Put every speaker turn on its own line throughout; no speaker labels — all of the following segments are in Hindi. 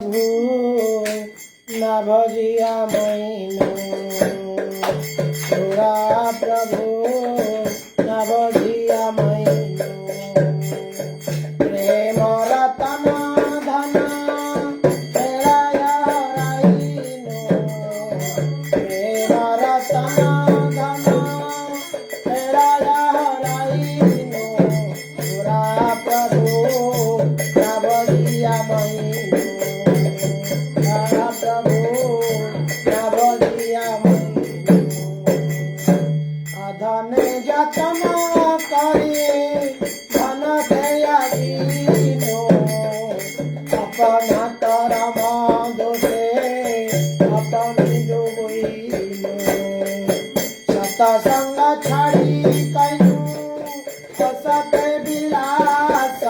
प्रभु न भजिया मैनु गोरा प्रभु न भजिया मैनु प्रेम रतन धन हेराया हराइनु प्रेम रतन धन हेराया हराइनु गोरा प्रभु न भजिया मैनु गोरा प्रभु न भजिया मैनु अधन जतन करे धन दयालीनो अपना करम दोषे अपनी डुबैनो सतसंग छाड़ी कैनु सत विलास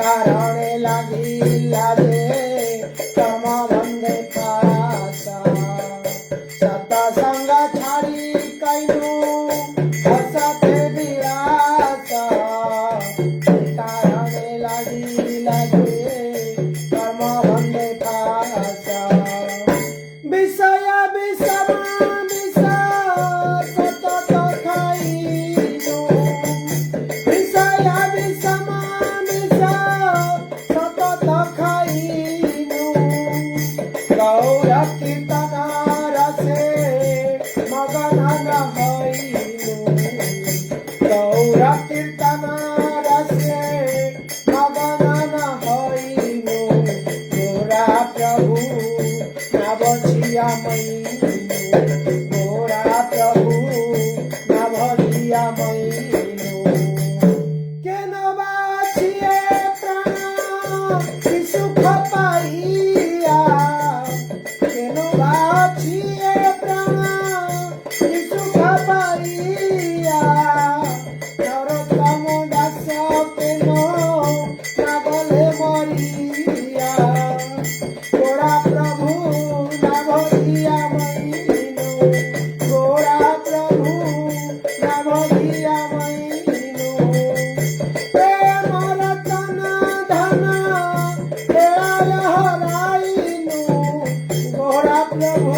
कारण लगी लागे तम बंदे पास सतसंग छाड़ी कैनु सत विलास कारण लगी लागे तम बंदे पास विषय विषम विष सतत खाइनु विषय विषम विष सतत खाइनु गौर कीर्तन रसे मगन न होइनु गौर कीर्तन रसे मगन न होइनु गोरा प्रभु न भजिया मैनु गोरा प्रभु न भजिया मैनु केन बाछिए प्राण कि सुख पाइया केन बाछिए प्राण कि सुख पाइया नरोत्तम दास केन नागले मरिया गोरा प्रभु न भजिया मैनु गोरा प्रभु न भजिया मैनु प्रेम रतन धन हेराया हराइनु गोरा प्रभु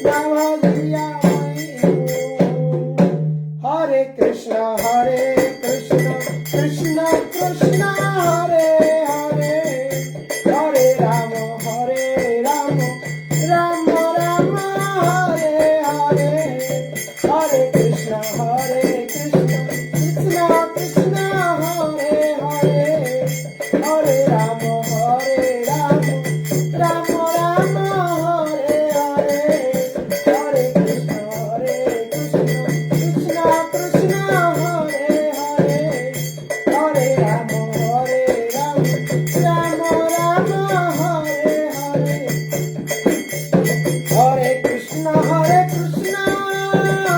न भजिया मैनु हरे कृष्ण कृष्ण कृष्ण हरे हरे हरे राम राम राम हरे हरे हरे कृष्ण कृष्ण कृष्ण हरे हरे हरे राम राम राम हरे हरे हरे कृष्ण कृष्ण कृष्ण हरे हरे हरे राम राम राम हरे हरे हरे कृष्ण कृष्ण कृष्ण हरे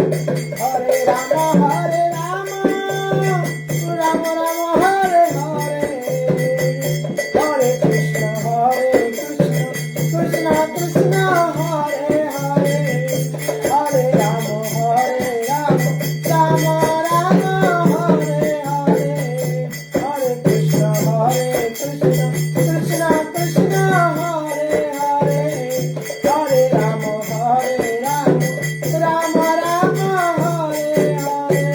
हरे हरे राम राम राम हरे हरे हरे कृष्ण कृष्ण कृष्ण हरे हरे हरे राम राम राम हरे हरे हरे कृष्ण कृष्ण कृष्ण हरे हरे हरे राम राम राम हरे हरे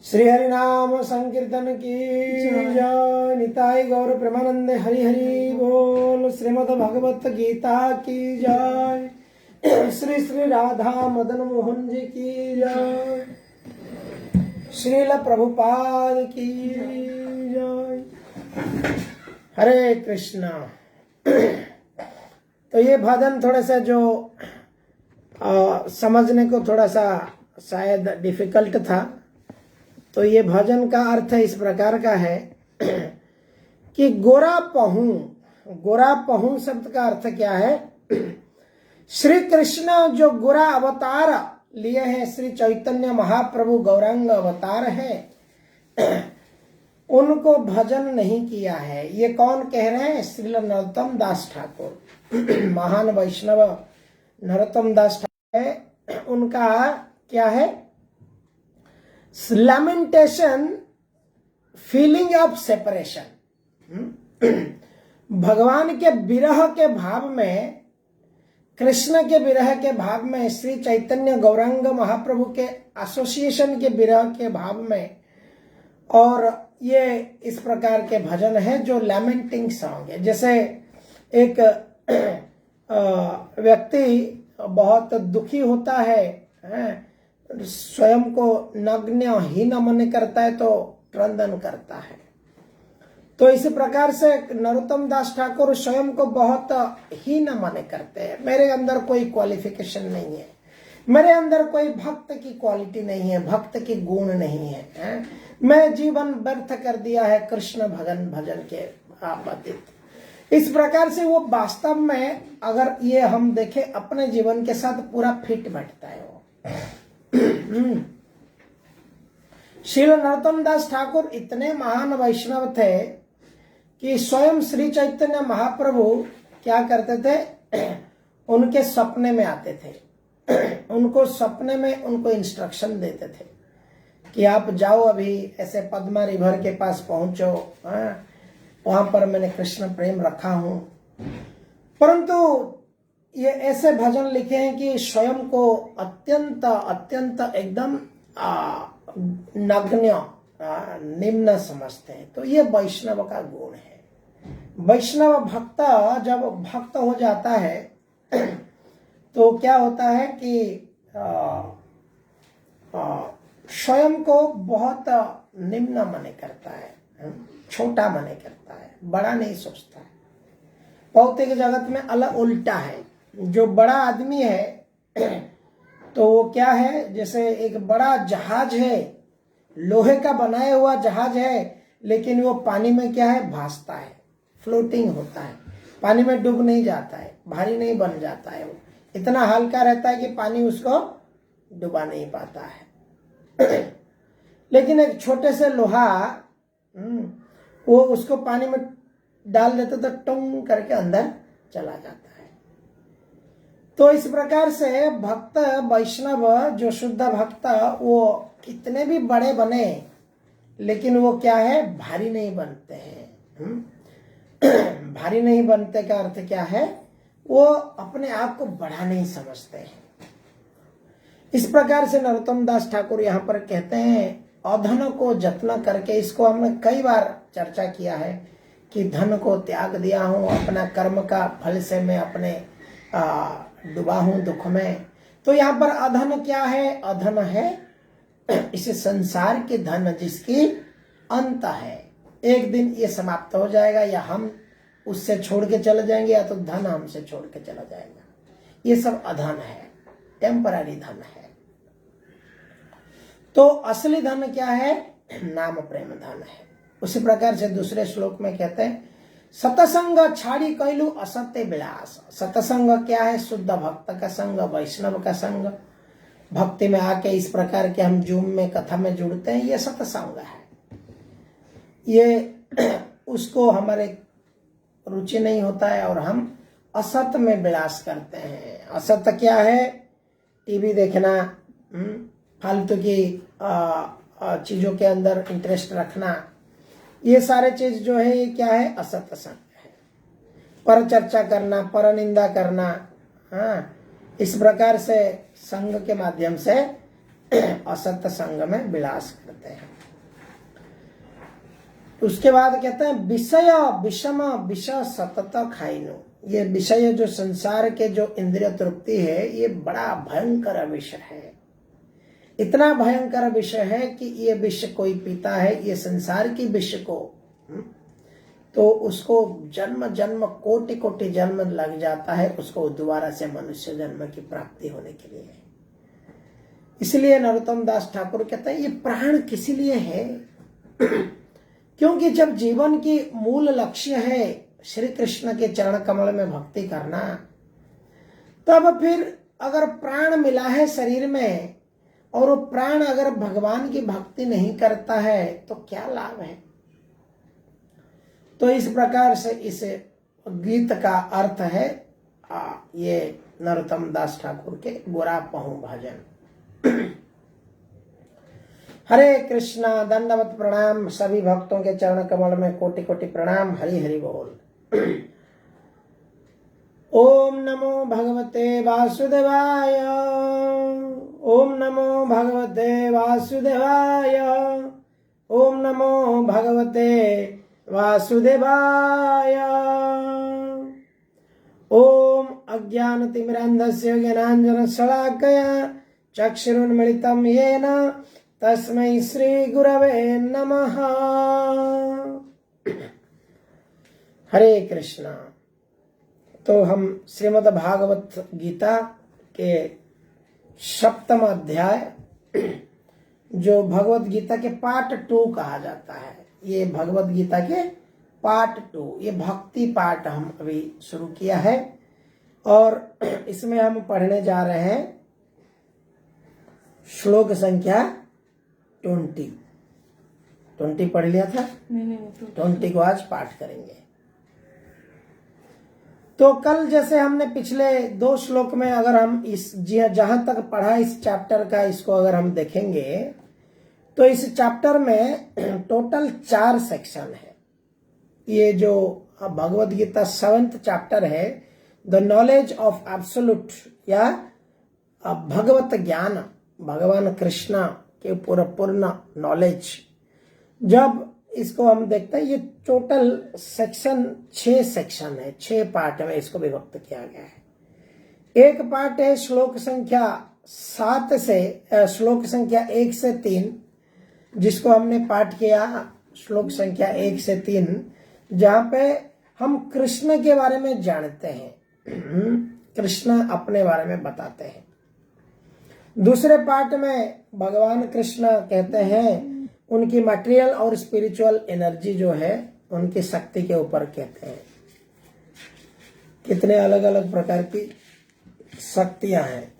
श्री हरि नाम संकीर्तन की जय निताई गौर प्रेमानंद हरि हरि बोल श्रीमद् भगवत गीता की जय श्री श्री राधा मदन मोहन जी की जय श्रील प्रभुपाद की जय हरे कृष्णा। तो ये भजन थोड़ा सा जो समझने को थोड़ा सा शायद डिफिकल्ट था। तो ये भजन का अर्थ इस प्रकार का है कि गोरा पहू शब्द का अर्थ क्या है? श्री कृष्ण जो गोरा अवतार लिए हैं, श्री चैतन्य महाप्रभु गौरांग अवतार हैं, उनको भजन नहीं किया है। ये कौन कह रहे हैं? श्रील नरोत्तम दास ठाकुर, महान वैष्णव नरोत्तम दास ठाकुर है। उनका क्या है? लैमेंटेशन फीलिंग ऑफ सेपरेशन। भगवान के विरह के भाव में, कृष्ण के विरह के भाव में, श्री चैतन्य गौरांग महाप्रभु के एसोसिएशन के विरह के भाव में, और ये इस प्रकार के भजन है जो लैमेंटिंग सॉन्ग है। जैसे एक व्यक्ति बहुत दुखी होता है, स्वयं को नग्न हीन मन करता है तो क्रंदन करता है। तो इसी प्रकार से नरोत्तम दास ठाकुर स्वयं को बहुत हीन मन करते हैं। मेरे अंदर कोई क्वालिफिकेशन नहीं है, मेरे अंदर कोई भक्त की क्वालिटी नहीं है, भक्त की गुण नहीं है, मैं जीवन व्यर्थ कर दिया है कृष्ण भजन के बाधित। इस प्रकार से वो वास्तव में, अगर ये हम देखें अपने जीवन के साथ पूरा फिट बैठता है वो। श्रील नरोत्तम दास ठाकुर इतने महान वैष्णव थे कि स्वयं श्री चैतन्य महाप्रभु क्या करते थे, उनके सपने में आते थे, उनको सपने में उनको इंस्ट्रक्शन देते थे कि आप जाओ, अभी ऐसे पद्मा रिवर के पास पहुंचो, वहां पर मैंने कृष्ण प्रेम रखा हूं। परंतु ये ऐसे भजन लिखे हैं कि स्वयं को अत्यंत अत्यंत एकदम नग्न निम्न समझते हैं। तो ये वैष्णव का गुण है। वैष्णव भक्त जब भक्त हो जाता है तो क्या होता है कि स्वयं को बहुत निम्न मने करता है, छोटा मने करता है, बड़ा नहीं सोचता है। भौतिक जगत में अलग उल्टा है। जो बड़ा आदमी है तो वो क्या है, जैसे एक बड़ा जहाज है, लोहे का बनाया हुआ जहाज है, लेकिन वो पानी में क्या है, भासता है, फ्लोटिंग होता है, पानी में डूब नहीं जाता है, भारी नहीं बन जाता है। वो इतना हल्का रहता है कि पानी उसको डुबा नहीं पाता है। लेकिन एक छोटे से लोहा वो उसको पानी में डाल देते तो टुंग करके अंदर चला जाता है। तो इस प्रकार से भक्त वैष्णव, जो शुद्ध भक्त, वो कितने भी बड़े बने लेकिन वो क्या है, भारी नहीं बनते हैं। भारी नहीं बनते का अर्थ क्या है, वो अपने आप को बड़ा नहीं समझते हैं। इस प्रकार से नरोत्तम दास ठाकुर यहाँ पर कहते हैं, अधन को जत्न करके, इसको हमने कई बार चर्चा किया है कि धन को त्याग दिया हूं, अपना कर्म का फल से मैं अपने डूबा हूं दुख में। तो यहाँ पर अधन क्या है, अधन है इसे संसार के धन जिसकी अंत है, एक दिन ये समाप्त हो जाएगा, या हम उससे छोड़ के चले जाएंगे, या तो धन हमसे छोड़ के चला जाएगा। ये सब अधन है, टेम्पररी धन है। तो असली धन क्या है, नाम प्रेम धन है। उसी प्रकार से दूसरे श्लोक में कहते हैं, सतसंग छाड़ी कैलू असत्य विलास। सतसंग क्या है, शुद्ध भक्त का संग, वैष्णव का संग। भक्ति में आके इस प्रकार के हम जूम में कथा में जुड़ते हैं, ये सत्संग है। ये उसको हमारे रुचि नहीं होता है और हम असत में विलास करते हैं। असत क्या है, टीवी देखना, फालतू की चीजों के अंदर इंटरेस्ट रखना, ये सारे चीज जो है ये क्या है, असत संग है। पर चर्चा करना, पर निंदा करना, इस प्रकार से संग के माध्यम से असत संग में विलास करते हैं। उसके बाद कहते हैं, विषय विषम विष सतत खाइनो। ये विषय जो संसार के जो इंद्रिय तृप्ति है, ये बड़ा भयंकर विषय है। इतना भयंकर विषय है कि ये विष कोई पीता है, ये संसार की विष को, तो उसको जन्म जन्म कोटि कोटि जन्म लग जाता है उसको दोबारा से मनुष्य जन्म की प्राप्ति होने के लिए। इसलिए नरोत्तम दास ठाकुर कहते हैं, ये प्राण किस लिए है, क्योंकि जब जीवन की मूल लक्ष्य है श्री कृष्ण के चरण कमल में भक्ति करना, तब फिर अगर प्राण मिला है शरीर में और वो प्राण अगर भगवान की भक्ति नहीं करता है तो क्या लाभ है। तो इस प्रकार से इस गीत का अर्थ है ये नरोत्तम दास ठाकुर के गोरा पहू भजन। हरे कृष्णा। दंडवत प्रणाम। सभी भक्तों के चरण कमल में कोटि कोटि प्रणाम। हरि हरि बोल। ओम नमो भगवते वासुदेवाय। ओम नमो भगवते वासुदेवाय। ओम नमो भगवते वासुदेवाय। ओम अज्ञानतिमिरान्धस्य ज्ञानाञ्जनशलाकया चक्षुरुन्मिलितं येन तस्मै श्री गुरवे नमः। हरे कृष्णा। तो हम श्रीमद् भागवत गीता के 7वां अध्याय, जो भगवत गीता के पार्ट 2 कहा जाता है, ये भगवत गीता के पार्ट 2, ये भक्ति पार्ट हम अभी शुरू किया है और इसमें हम पढ़ने जा रहे हैं श्लोक संख्या 20 पढ़ लिया था। 20 को आज पाठ करेंगे। तो कल जैसे हमने पिछले 2 श्लोक में, अगर हम इस जहां तक पढ़ा इस चैप्टर का, इसको अगर हम देखेंगे तो इस चैप्टर में टोटल 4 सेक्शन है। ये जो भगवद गीता 7th चैप्टर है, द नॉलेज ऑफ एब्सोल्यूट, या भगवत ज्ञान, भगवान कृष्णा के पूर्ण नॉलेज। जब इसको हम देखते हैं, ये टोटल सेक्शन 6 सेक्शन है, 6 पार्ट में इसको विभक्त किया गया है। एक पार्ट है श्लोक संख्या 7 से श्लोक संख्या 1 से 3, जिसको हमने पाठ किया श्लोक संख्या 1 से 3, जहां पे हम कृष्ण के बारे में जानते हैं, कृष्ण अपने बारे में बताते हैं। दूसरे पार्ट में भगवान कृष्ण कहते हैं, उनकी मटेरियल और स्पिरिचुअल एनर्जी जो है, उनकी शक्ति के ऊपर कहते हैं। कितने अलग अलग प्रकार की शक्तियां हैं।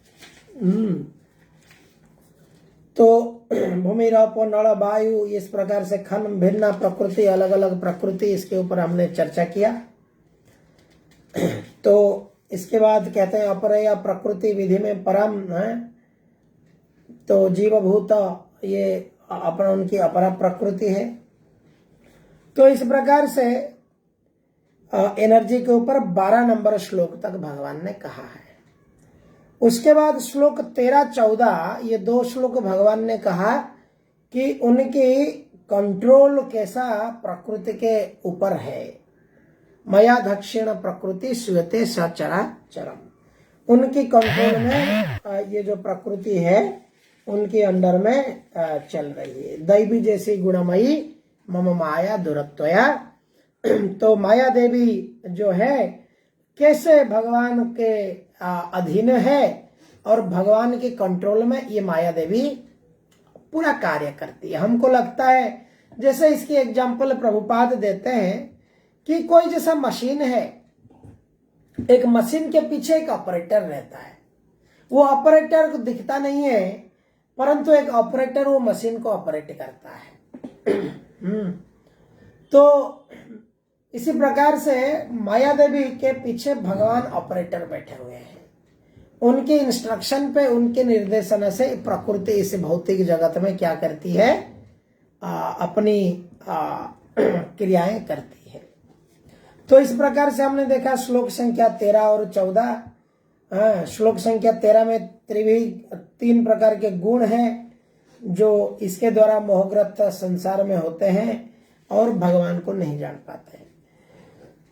तो भूमि, रपो, नल, वायु, इस प्रकार से खन भिन्न प्रकृति, अलग अलग प्रकृति, इसके ऊपर हमने चर्चा किया। तो इसके बाद कहते हैं अपरया प्रकृति विधि में परम है, तो जीवभूत, ये अपना उनकी अपरा प्रकृति है। तो इस प्रकार से एनर्जी के ऊपर 12 नंबर श्लोक तक भगवान ने कहा है। उसके बाद श्लोक 13-14, ये 2 श्लोक भगवान ने कहा कि उनकी कंट्रोल कैसा प्रकृति के ऊपर है। मया दक्षिण प्रकृति श्वेते सचरा चरम, उनकी कंट्रोल में ये जो प्रकृति है उनके अंडर में चल रही है। दैवी जैसी गुणमयी मम माया दुरत्वया, तो माया देवी जो है कैसे भगवान के अधीन है और भगवान के कंट्रोल में ये माया देवी पूरा कार्य करती है। हमको लगता है जैसे इसकी एग्जांपल प्रभुपाद देते हैं कि कोई जैसा मशीन है, एक मशीन के पीछे एक ऑपरेटर रहता है। वो ऑपरेटर को दिखता नहीं है, परंतु एक ऑपरेटर वो मशीन को ऑपरेट करता है। तो इसी प्रकार से माया देवी के पीछे भगवान ऑपरेटर बैठे हुए हैं। उनके इंस्ट्रक्शन पे, उनके निर्देशन से प्रकृति इस भौतिक जगत में क्या करती है, अपनी क्रियाएं करती है। तो इस प्रकार से हमने देखा श्लोक संख्या 13 और 14। श्लोक संख्या 13 में 3 प्रकार के गुण हैं जो इसके द्वारा मोहग्रस्त संसार में होते हैं और भगवान को नहीं जान पाते हैं।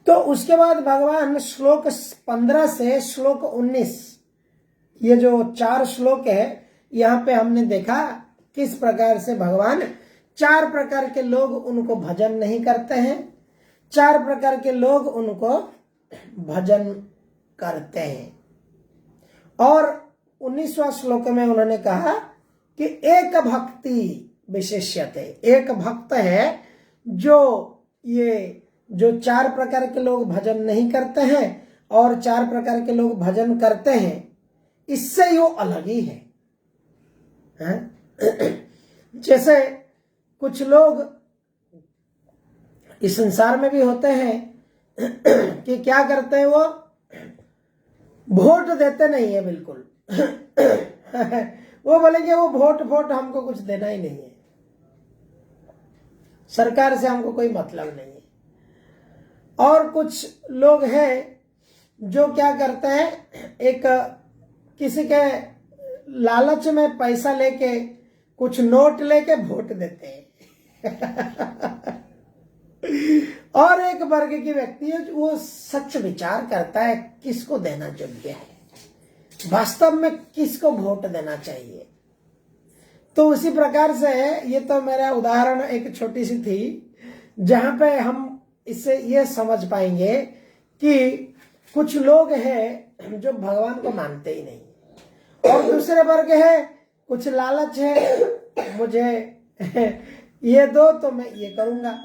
तो उसके बाद भगवान श्लोक 15 से श्लोक 19, ये जो 4 श्लोक है, यहाँ पे हमने देखा किस प्रकार से भगवान 4 प्रकार के लोग उनको भजन नहीं करते हैं, 4 प्रकार के लोग उनको भजन करते हैं। और 19वां श्लोक में उन्होंने कहा कि एक भक्ति विशेष्यते, एक भक्त है जो ये जो 4 प्रकार के लोग भजन नहीं करते हैं और 4 प्रकार के लोग भजन करते हैं, इससे वो अलग ही है। जैसे कुछ लोग इस संसार में भी होते हैं कि क्या करते हैं, वो वोट देते नहीं है बिल्कुल। वो बोलेंगे वो वोट हमको कुछ देना ही नहीं है। सरकार से हमको कोई मतलब नहीं है। और कुछ लोग हैं जो क्या करते हैं, एक किसी के लालच में पैसा लेके कुछ नोट लेके वोट देते हैं। और एक वर्ग की व्यक्ति है वो सच विचार करता है किसको देना योग्य है, वास्तव में किसको वोट देना चाहिए। तो उसी प्रकार से ये तो मेरा उदाहरण एक छोटी सी थी जहां पे हम इससे ये समझ पाएंगे कि कुछ लोग हैं जो भगवान को मानते ही नहीं, और दूसरे वर्ग है कुछ लालच है, मुझे ये दो तो मैं ये करूंगा।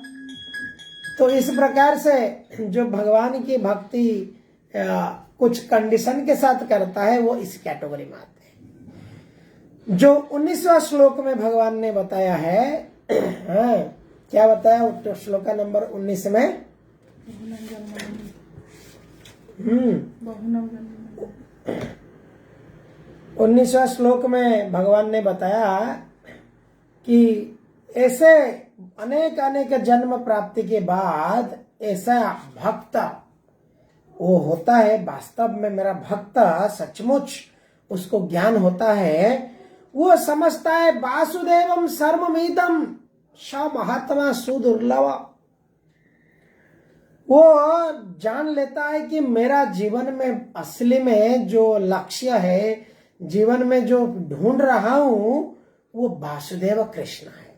तो इस प्रकार से जो भगवान की भक्ति कुछ कंडीशन के साथ करता है वो इस कैटेगरी में आते हैं। जो 19वां श्लोक में भगवान ने बताया है, क्या बताया तो श्लोक नंबर 19 में, 19वां श्लोक में भगवान ने बताया कि ऐसे अनेक अनेक जन्म प्राप्ति के बाद ऐसा भक्त वो होता है, वास्तव में मेरा भक्त सचमुच उसको ज्ञान होता है, वो समझता है वासुदेवम सर्वमिदं स महात्मा सुदुर्लभ। वो जान लेता है कि मेरा जीवन में असली में जो लक्ष्य है, जीवन में जो ढूंढ रहा हूं वो वासुदेव कृष्ण है।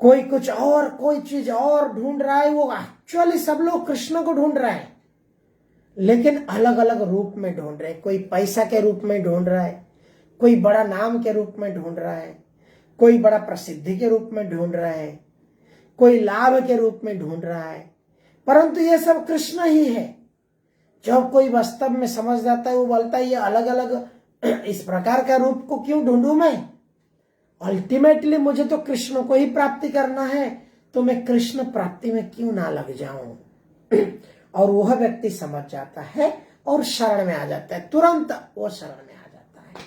कोई कुछ और कोई चीज और ढूंढ रहा है, वो एक्चुअली सब लोग कृष्ण को ढूंढ रहे हैं लेकिन अलग अलग रूप में ढूंढ रहे हैं। कोई पैसा के रूप में ढूंढ रहा है, कोई बड़ा नाम के रूप में ढूंढ रहा है, कोई बड़ा प्रसिद्धि के रूप में ढूंढ रहा है, कोई लाभ के रूप में ढूंढ रहा है, परंतु ये सब कृष्ण ही है। जब कोई वास्तव में समझ जाता है वो बोलता है ये अलग अलग इस प्रकार का रूप को क्यों ढूंढूं मैं, अल्टीमेटली मुझे तो कृष्ण को ही प्राप्ति करना है, तो मैं कृष्ण प्राप्ति में क्यों ना लग जाऊं। और वह व्यक्ति समझ जाता है और शरण में आ जाता है, तुरंत वो शरण में आ जाता है।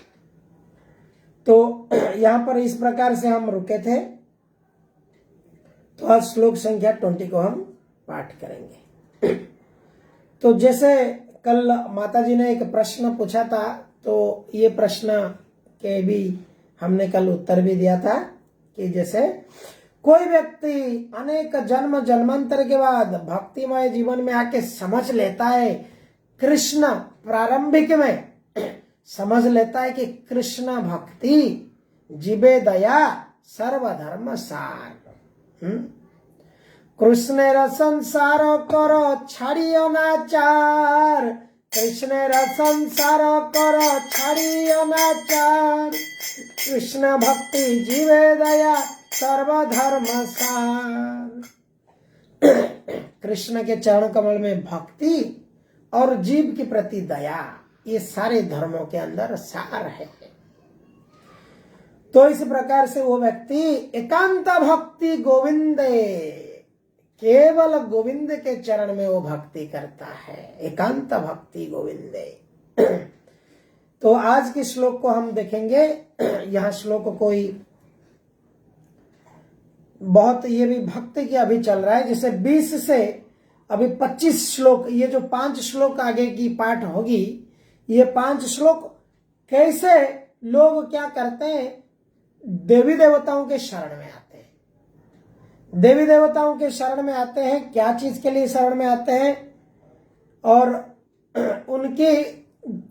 तो यहां पर इस प्रकार से हम रुके थे, तो आज श्लोक संख्या 20 को हम पाठ करेंगे। तो जैसे कल माता जी ने एक प्रश्न पूछा था, तो ये प्रश्न के भी हमने कल उत्तर भी दिया था कि जैसे कोई व्यक्ति अनेक जन्म जन्मांतर के बाद भक्तिमय जीवन में आके समझ लेता है, कृष्ण प्रारंभिक में समझ लेता है कि कृष्ण भक्ति जीवे दया सर्वधर्म सार, कृष्णेर संसार करो छाड़ियो नाचार, कृष्णेर संसार करो छाड़ियो नाचार, कृष्ण भक्ति जीवे दया सर्वधर्म सार। कृष्ण के चरण कमल में भक्ति और जीव के प्रति दया, ये सारे धर्मों के अंदर सार है। तो इस प्रकार से वो व्यक्ति एकांत भक्ति गोविंदे, केवल गोविंद के चरण में वो भक्ति करता है, एकांत भक्ति गोविंदे। तो आज के श्लोक को हम देखेंगे। यह श्लोक कोई बहुत, ये भी भक्ति की अभी चल रहा है, जैसे 20 से अभी 25 श्लोक, ये जो 5 श्लोक आगे की पाठ होगी, ये 5 श्लोक कैसे लोग क्या करते हैं, देवी देवताओं के शरण में आते हैं। देवी देवताओं के शरण में आते हैं, क्या चीज के लिए शरण में आते हैं, और उनकी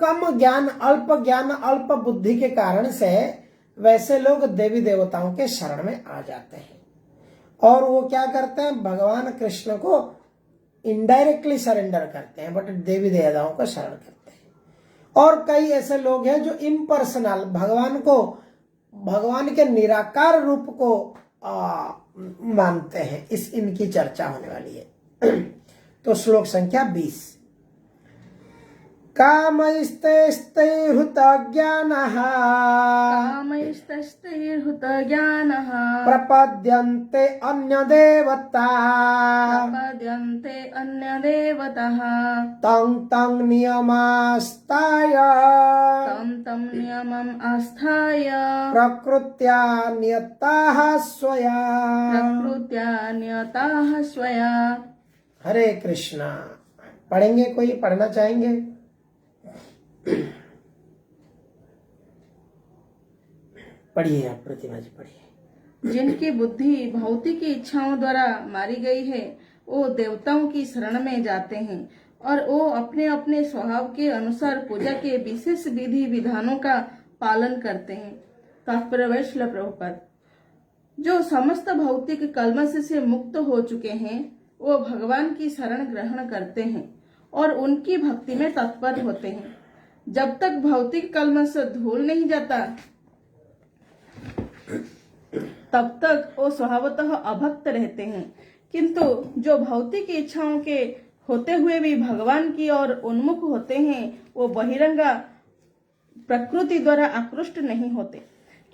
कम ज्ञान, अल्प बुद्धि के कारण से वैसे लोग देवी देवताओं के शरण में आ जाते हैं। और वो क्या करते हैं, भगवान कृष्ण को इनडायरेक्टली सरेंडर करते हैं, बट देवी देवताओं को शरण करते हैं। और कई ऐसे लोग हैं जो इम्पर्सनल भगवान के निराकार रूप को मानते हैं। इनकी चर्चा होने वाली है। तो श्लोक संख्या 20, कामैस्तैस्तैर्हृतज्ञानः
कामैस्तैर्हृतज्ञानः
प्रपद्यन्ते अन्यदेवता
अन्यदेवतः
तं तं नियमास्ताय
तं नियमम् आस्थाय
प्रकृत्या नियताः स्वया। हरे कृष्णा। पढ़ेंगे? कोई पढ़ना चाहेंगे? पढ़िए आप, प्रतिभा जी पढ़िए।
जिनकी बुद्धि भौतिक इच्छाओं द्वारा मारी गई है, वो देवताओं की शरण में जाते हैं और वो अपने अपने स्वभाव के अनुसार पूजा के विशेष विधि विधानों का पालन करते हैं। तात्पर्य वैश्ल प्रभुपाद। जो समस्त भौतिक कल्मश से मुक्त हो चुके हैं, वो भगवान की शरण ग्रहण करते हैं और उनकी भक्ति में तत्पर होते हैं। जब तक भौतिक कल्मश धूल नहीं जाता, तब तक वो स्वभावतः अभक्त रहते हैं। किंतु जो भौतिक इच्छाओं के होते हुए भी भगवान की ओर उन्मुख होते हैं, वो बहिरंगा प्रकृति द्वारा आकृष्ट नहीं होते,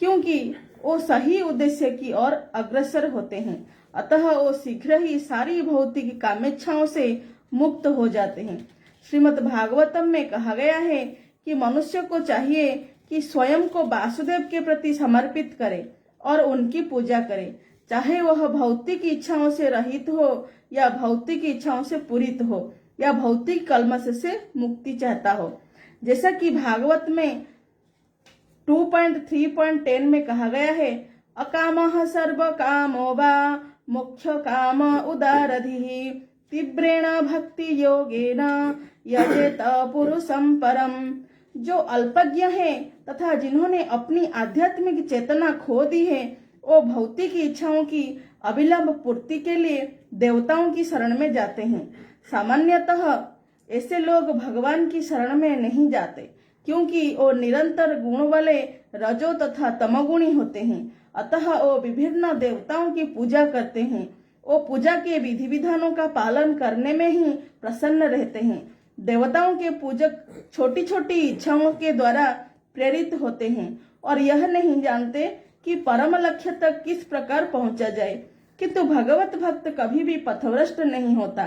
क्योंकि वो सही उद्देश्य की ओर अग्रसर होते हैं। अतः वो शीघ्र ही सारी भौतिक कामेच्छाओं से मुक्त हो जाते हैं। श्रीमद् भागवतम में कहा गया है कि मनुष्य को चाहिए कि स्वयं को वासुदेव के प्रति समर्पित करे और उनकी पूजा करे, चाहे वह भौतिक इच्छाओं से रहित हो या भौतिक इच्छाओं से पूरित हो या भौतिक कल्मश से मुक्ति चाहता हो। जैसा कि भागवत में 2.3.10 में कहा गया है, अकामः सर्व कामो वा मुख्य काम उदारधिः तीव्रेण भक्ति योगेन यजेत पुरुषं परम। जो अल्पज्ञ हैं तथा जिन्होंने अपनी आध्यात्मिक चेतना खो दी है, वो भौतिक इच्छाओं की अविलंब पूर्ति के लिए देवताओं की शरण में जाते हैं। सामान्यतः ऐसे लोग भगवान की शरण में नहीं जाते, क्योंकि वो निरंतर गुण वाले रजो तथा तमोगुणी होते हैं। अतः वो विभिन्न देवताओं की पूजा करते हैं। वो पूजा के विधि विधानों का पालन करने में ही प्रसन्न रहते हैं। देवताओं के पूजक छोटी छोटी इच्छाओं के द्वारा प्रेरित होते हैं और यह नहीं जानते कि परम लक्ष्य तक किस प्रकार पहुंचा जाए। किंतु भगवत भक्त कभी भी पथभ्रष्ट नहीं होता,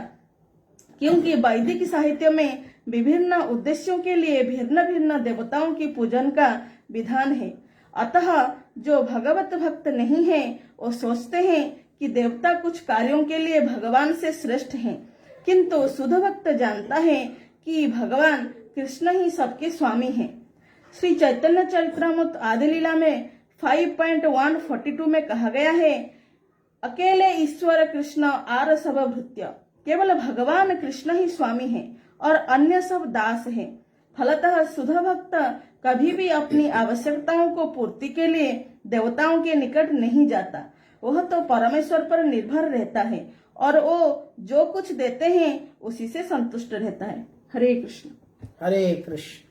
क्योंकि वैदिक साहित्य में विभिन्न उद्देश्यों के लिए भिन्न भिन्न देवताओं की पूजन का विधान है। अतः जो भगवत भक्त नहीं है, वो सोचते हैं कि देवता कुछ कार्यों के लिए भगवान से श्रेष्ठ हैं, किंतु शुद्ध भक्त जानता है कि भगवान कृष्ण ही सबके स्वामी हैं। श्री चैतन्य चरित्रामृत आदि लीला में 5.142 में कहा गया है, अकेले ईश्वर कृष्ण आर सब भृत्य। केवल भगवान कृष्ण ही स्वामी हैं और अन्य सब दास हैं। फलतः शुद्ध भक्त कभी भी अपनी आवश्यकताओं को पूर्ति के लिए देवताओं के निकट नहीं जाता। वह तो परमेश्वर पर निर्भर रहता है और वो जो कुछ देते हैं उसी से संतुष्ट रहता है। हरे कृष्ण।
हरे कृष्ण।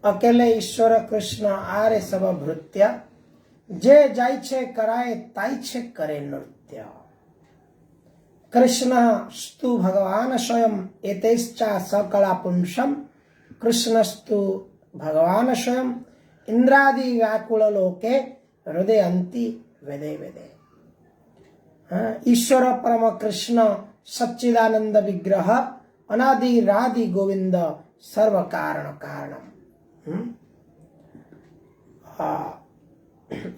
अकेले ईश्वर कृष्ण आरे सब भृत्य, जे जाइछे कराए ताइछे करे नृत्य। कृष्ण स्तु भगवान स्वयं एतेश्चा सकला पुंसम। कृष्णस्तु भगवान स्वयं इंद्रादि व्याकुल लोके हृदयंती वेदे वेदे। ईश्वर परम कृष्ण सच्चिदानंद विग्रह अनादि रादि गोविंद सर्व कारण कारणम।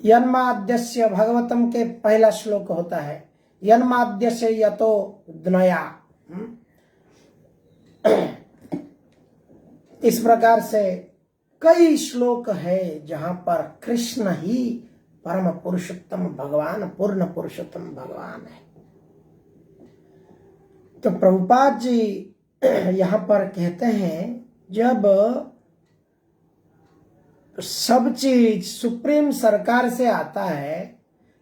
यन्माद्यस्य भगवतम के पहला श्लोक होता है, यन्माद्यस्य यतो द्नया। इस प्रकार से कई श्लोक है जहां पर कृष्ण ही परम पुरुषोत्तम भगवान, पूर्ण पुरुषोत्तम भगवान है। तो प्रभुपाद जी यहाँ पर कहते हैं, जब सब चीज सुप्रीम सरकार से आता है,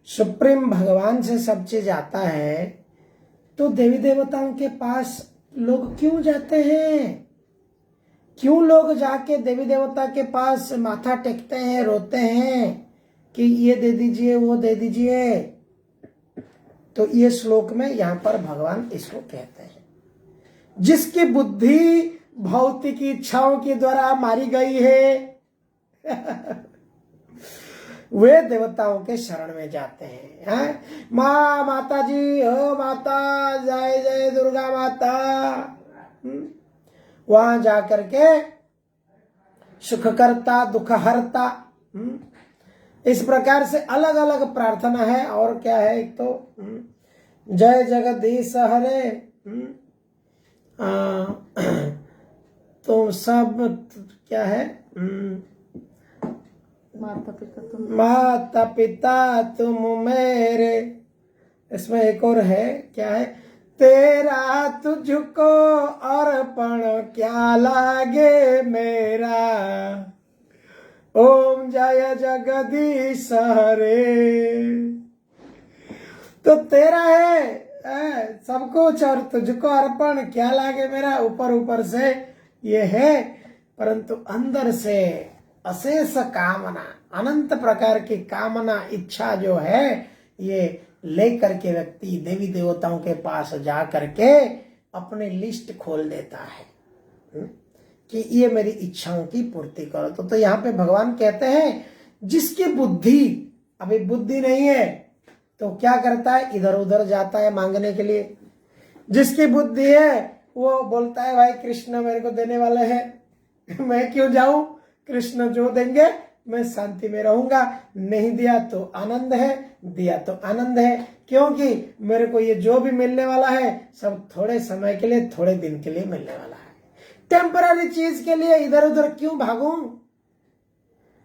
सुप्रीम भगवान से सब चीज आता है, तो देवी देवताओं के पास लोग क्यों जाते हैं? क्यों लोग जाके देवी देवता के पास माथा टेकते हैं, रोते हैं कि ये दे दीजिए, वो दे दीजिए? तो ये श्लोक में यहां पर भगवान इसको कहते हैं, जिसकी बुद्धि भौतिक इच्छाओं के द्वारा मारी गई है वे देवताओं के शरण में जाते हैं। माँ, माता जी हो, माता, जय जय दुर्गा माता। वहां जाकर के सुखकर्ता, दुखहर्ता, इस प्रकार से अलग अलग प्रार्थना है। और क्या है, एक तो जय जगदीश हरे, तो सब क्या है, माता पिता तुम मेरे। इसमें एक और है, क्या है, तेरा तुझको अर्पण क्या लागे मेरा, ओम जय जगदीश हरे। तो तेरा है सब कुछ और तुझको अर्पण क्या लागे मेरा, ऊपर ऊपर से ये है, परंतु अंदर से अशेष कामना, अनंत प्रकार की कामना, इच्छा जो है, ये लेकर के व्यक्ति देवी देवताओं के पास जा करके अपनी लिस्ट खोल देता है कि ये मेरी इच्छाओं की पूर्ति करो। तो यहाँ पे भगवान कहते हैं जिसकी बुद्धि, अभी बुद्धि नहीं है तो क्या करता है, इधर उधर जाता है मांगने के लिए। जिसकी बुद्धि है वो बोलता है भाई कृष्ण मेरे को देने वाले हैं, मैं क्यों जाऊं, कृष्ण जो देंगे मैं शांति में रहूंगा, नहीं दिया तो आनंद है, दिया तो आनंद है, क्योंकि मेरे को ये जो भी मिलने वाला है सब थोड़े समय के लिए, थोड़े दिन के लिए मिलने वाला है। टेम्पररी चीज के लिए इधर उधर क्यों भागूं।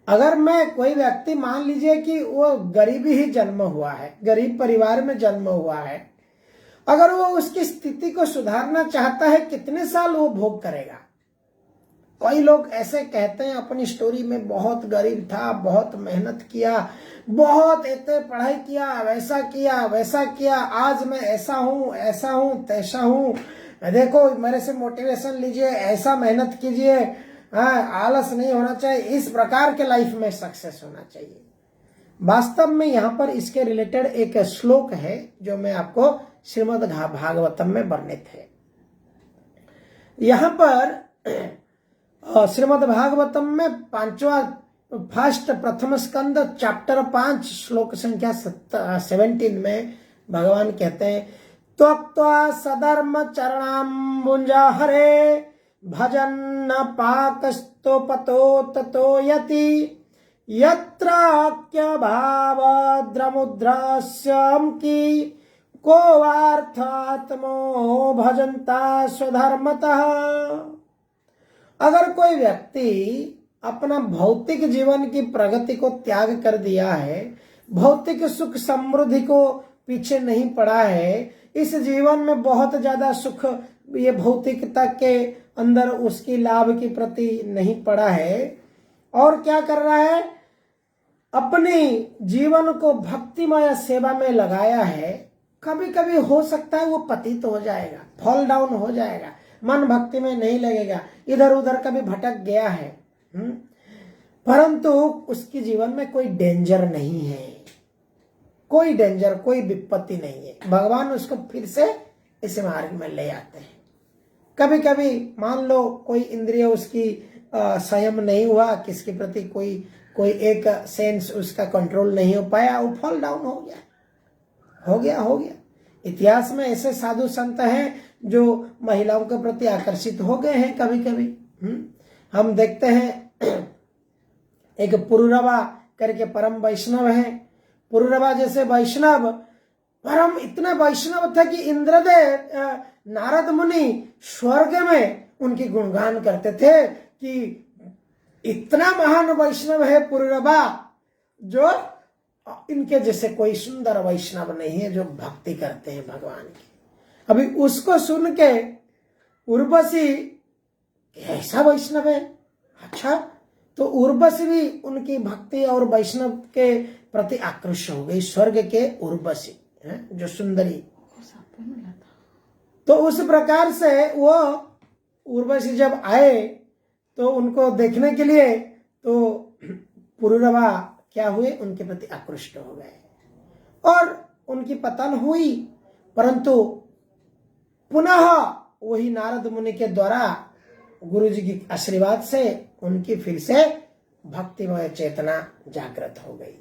अगर मैं, कोई व्यक्ति मान लीजिए कि वो गरीबी ही जन्म हुआ है, गरीब परिवार में जन्म हुआ है, अगर वो उसकी स्थिति को सुधारना चाहता है, कितने साल वो भोग करेगा। कई लोग ऐसे कहते हैं अपनी स्टोरी में, बहुत गरीब था, बहुत मेहनत किया, बहुत इतने पढ़ाई किया, वैसा किया वैसा किया, आज मैं ऐसा हूं, ऐसा हूं, तैसा हूं, देखो मेरे से मोटिवेशन लीजिए, ऐसा मेहनत कीजिए, आलस नहीं होना चाहिए, इस प्रकार के लाइफ में सक्सेस होना चाहिए। वास्तव में यहाँ पर इसके रिलेटेड एक श्लोक है जो मैं आपको श्रीमद् भागवतम में वर्णित है। यहाँ पर श्रीमद् भागवतम में प्रथम स्कंद चैप्टर 5 श्लोक संख्या 17 में भगवान कहते हैं, त्वक्त्वा सधर्म चरणाम्बुज हरे भजन पाकस्तोपतो ततो यति यत्राक्य भावद्रमुद्रास्यं की को वार्थात्मो भजन्ता स्वधर्मतः। अगर कोई व्यक्ति अपना भौतिक जीवन की प्रगति को त्याग कर दिया है, भौतिक सुख समृद्धि को पीछे नहीं पड़ा है, इस जीवन में बहुत ज्यादा सुख ये भौतिकता के अंदर उसकी लाभ की प्रति नहीं पड़ा है, और क्या कर रहा है, अपने जीवन को भक्तिमय सेवा में लगाया है, कभी कभी हो सकता है वो पतित हो जाएगा, फॉल डाउन हो जाएगा, मन भक्ति में नहीं लगेगा, इधर उधर कभी भटक गया है, परंतु उसके जीवन में कोई डेंजर नहीं है, कोई डेंजर, कोई विपत्ति नहीं है। भगवान उसको फिर से इस मार्ग में ले आते हैं। कभी कभी मान लो कोई इंद्रिय उसकी संयम नहीं हुआ, किसके प्रति कोई एक सेंस उसका कंट्रोल नहीं हो पाया, वो फॉल डाउन हो गया। इतिहास में ऐसे साधु संत हैं जो महिलाओं के प्रति आकर्षित हो गए हैं कभी कभी। हम देखते हैं एक पुरुरवा करके परम वैष्णव है। पुरुरवा जैसे वैष्णव परम इतने वैष्णव थे कि इंद्रदेव, नारद मुनि स्वर्ग में उनकी गुणगान करते थे कि इतना महान वैष्णव है पुरुरवा, जो इनके जैसे कोई सुंदर वैष्णव नहीं है जो भक्ति करते हैं भगवान की। अभी उसको सुन के उर्वशी ऐसा वैष्णव है, अच्छा, तो उर्वशी भी उनकी भक्ति और वैष्णव के प्रति आकृष्ट हो गई। स्वर्ग के उर्वशी जो सुंदरी, तो उस प्रकार से वो उर्वशी जब आए तो उनको देखने के लिए तो पुरुरवा क्या हुए, उनके प्रति आकृष्ट हो गए और उनकी पतन हुई। परंतु पुनः वही नारद मुनि के द्वारा गुरु जी की आशीर्वाद से उनकी फिर से भक्तिमय चेतना जागृत हो गई।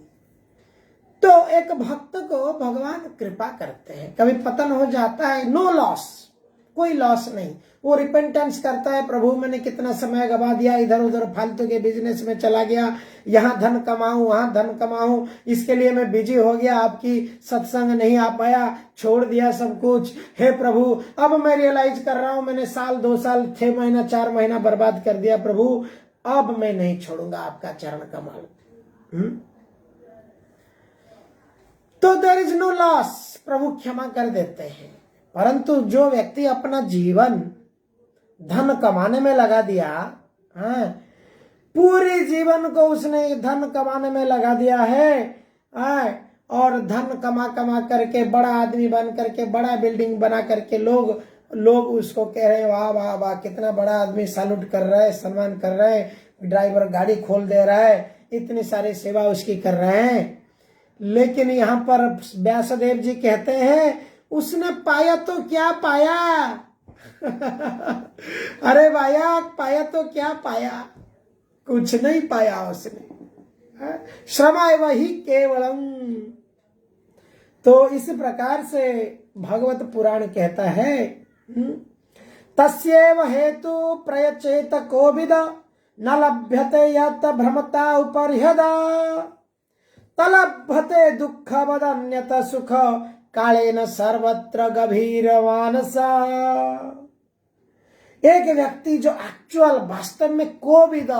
तो एक भक्त को भगवान कृपा करते हैं, कभी पतन हो जाता है, नो लॉस, कोई लॉस नहीं, वो रिपेंटेंस करता है, प्रभु मैंने कितना समय गवा दिया, इधर उधर फालतू के बिजनेस में चला गया, यहाँ धन कमाऊं वहां धन कमाऊं, इसके लिए मैं बिजी हो गया, आपकी सत्संग नहीं आ पाया, छोड़ दिया सब कुछ, हे प्रभु अब मैं रियलाइज कर रहा हूं मैंने साल 2 साल 6 महीना 4 महीना बर्बाद कर दिया, प्रभु अब मैं नहीं छोड़ूंगा आपका चरण कमल। तो देयर इज नो लॉस, प्रभु क्षमा कर देते हैं। परंतु जो व्यक्ति अपना जीवन धन कमाने में लगा दिया, पूरी जीवन को उसने धन कमाने में लगा दिया है, और धन कमा कमा करके बड़ा आदमी बन करके बड़ा बिल्डिंग बना करके लोग उसको कह रहे हैं वाह वाह वाह कितना बड़ा आदमी, सैल्यूट कर रहा है, सम्मान कर रहे हैं, ड्राइवर गाड़ी खोल दे रहा है, इतनी सारी सेवा उसकी कर रहे हैं। लेकिन यहाँ पर व्यासदेव जी कहते हैं उसने पाया तो क्या पाया अरे भाया पाया तो क्या पाया, कुछ नहीं पाया उसने, श्रमाय वही केवलम। तो इस प्रकार से भगवत पुराण कहता है तस्यैव हेतु प्रयचेत कोविद न लभ्यते यत भ्रमता उपर्ह्यदा तलभते दुख वदन्यत सुख कालेन सर्वत्र गभीर मानसा। एक व्यक्ति जो एक्चुअल वास्तव में कोविद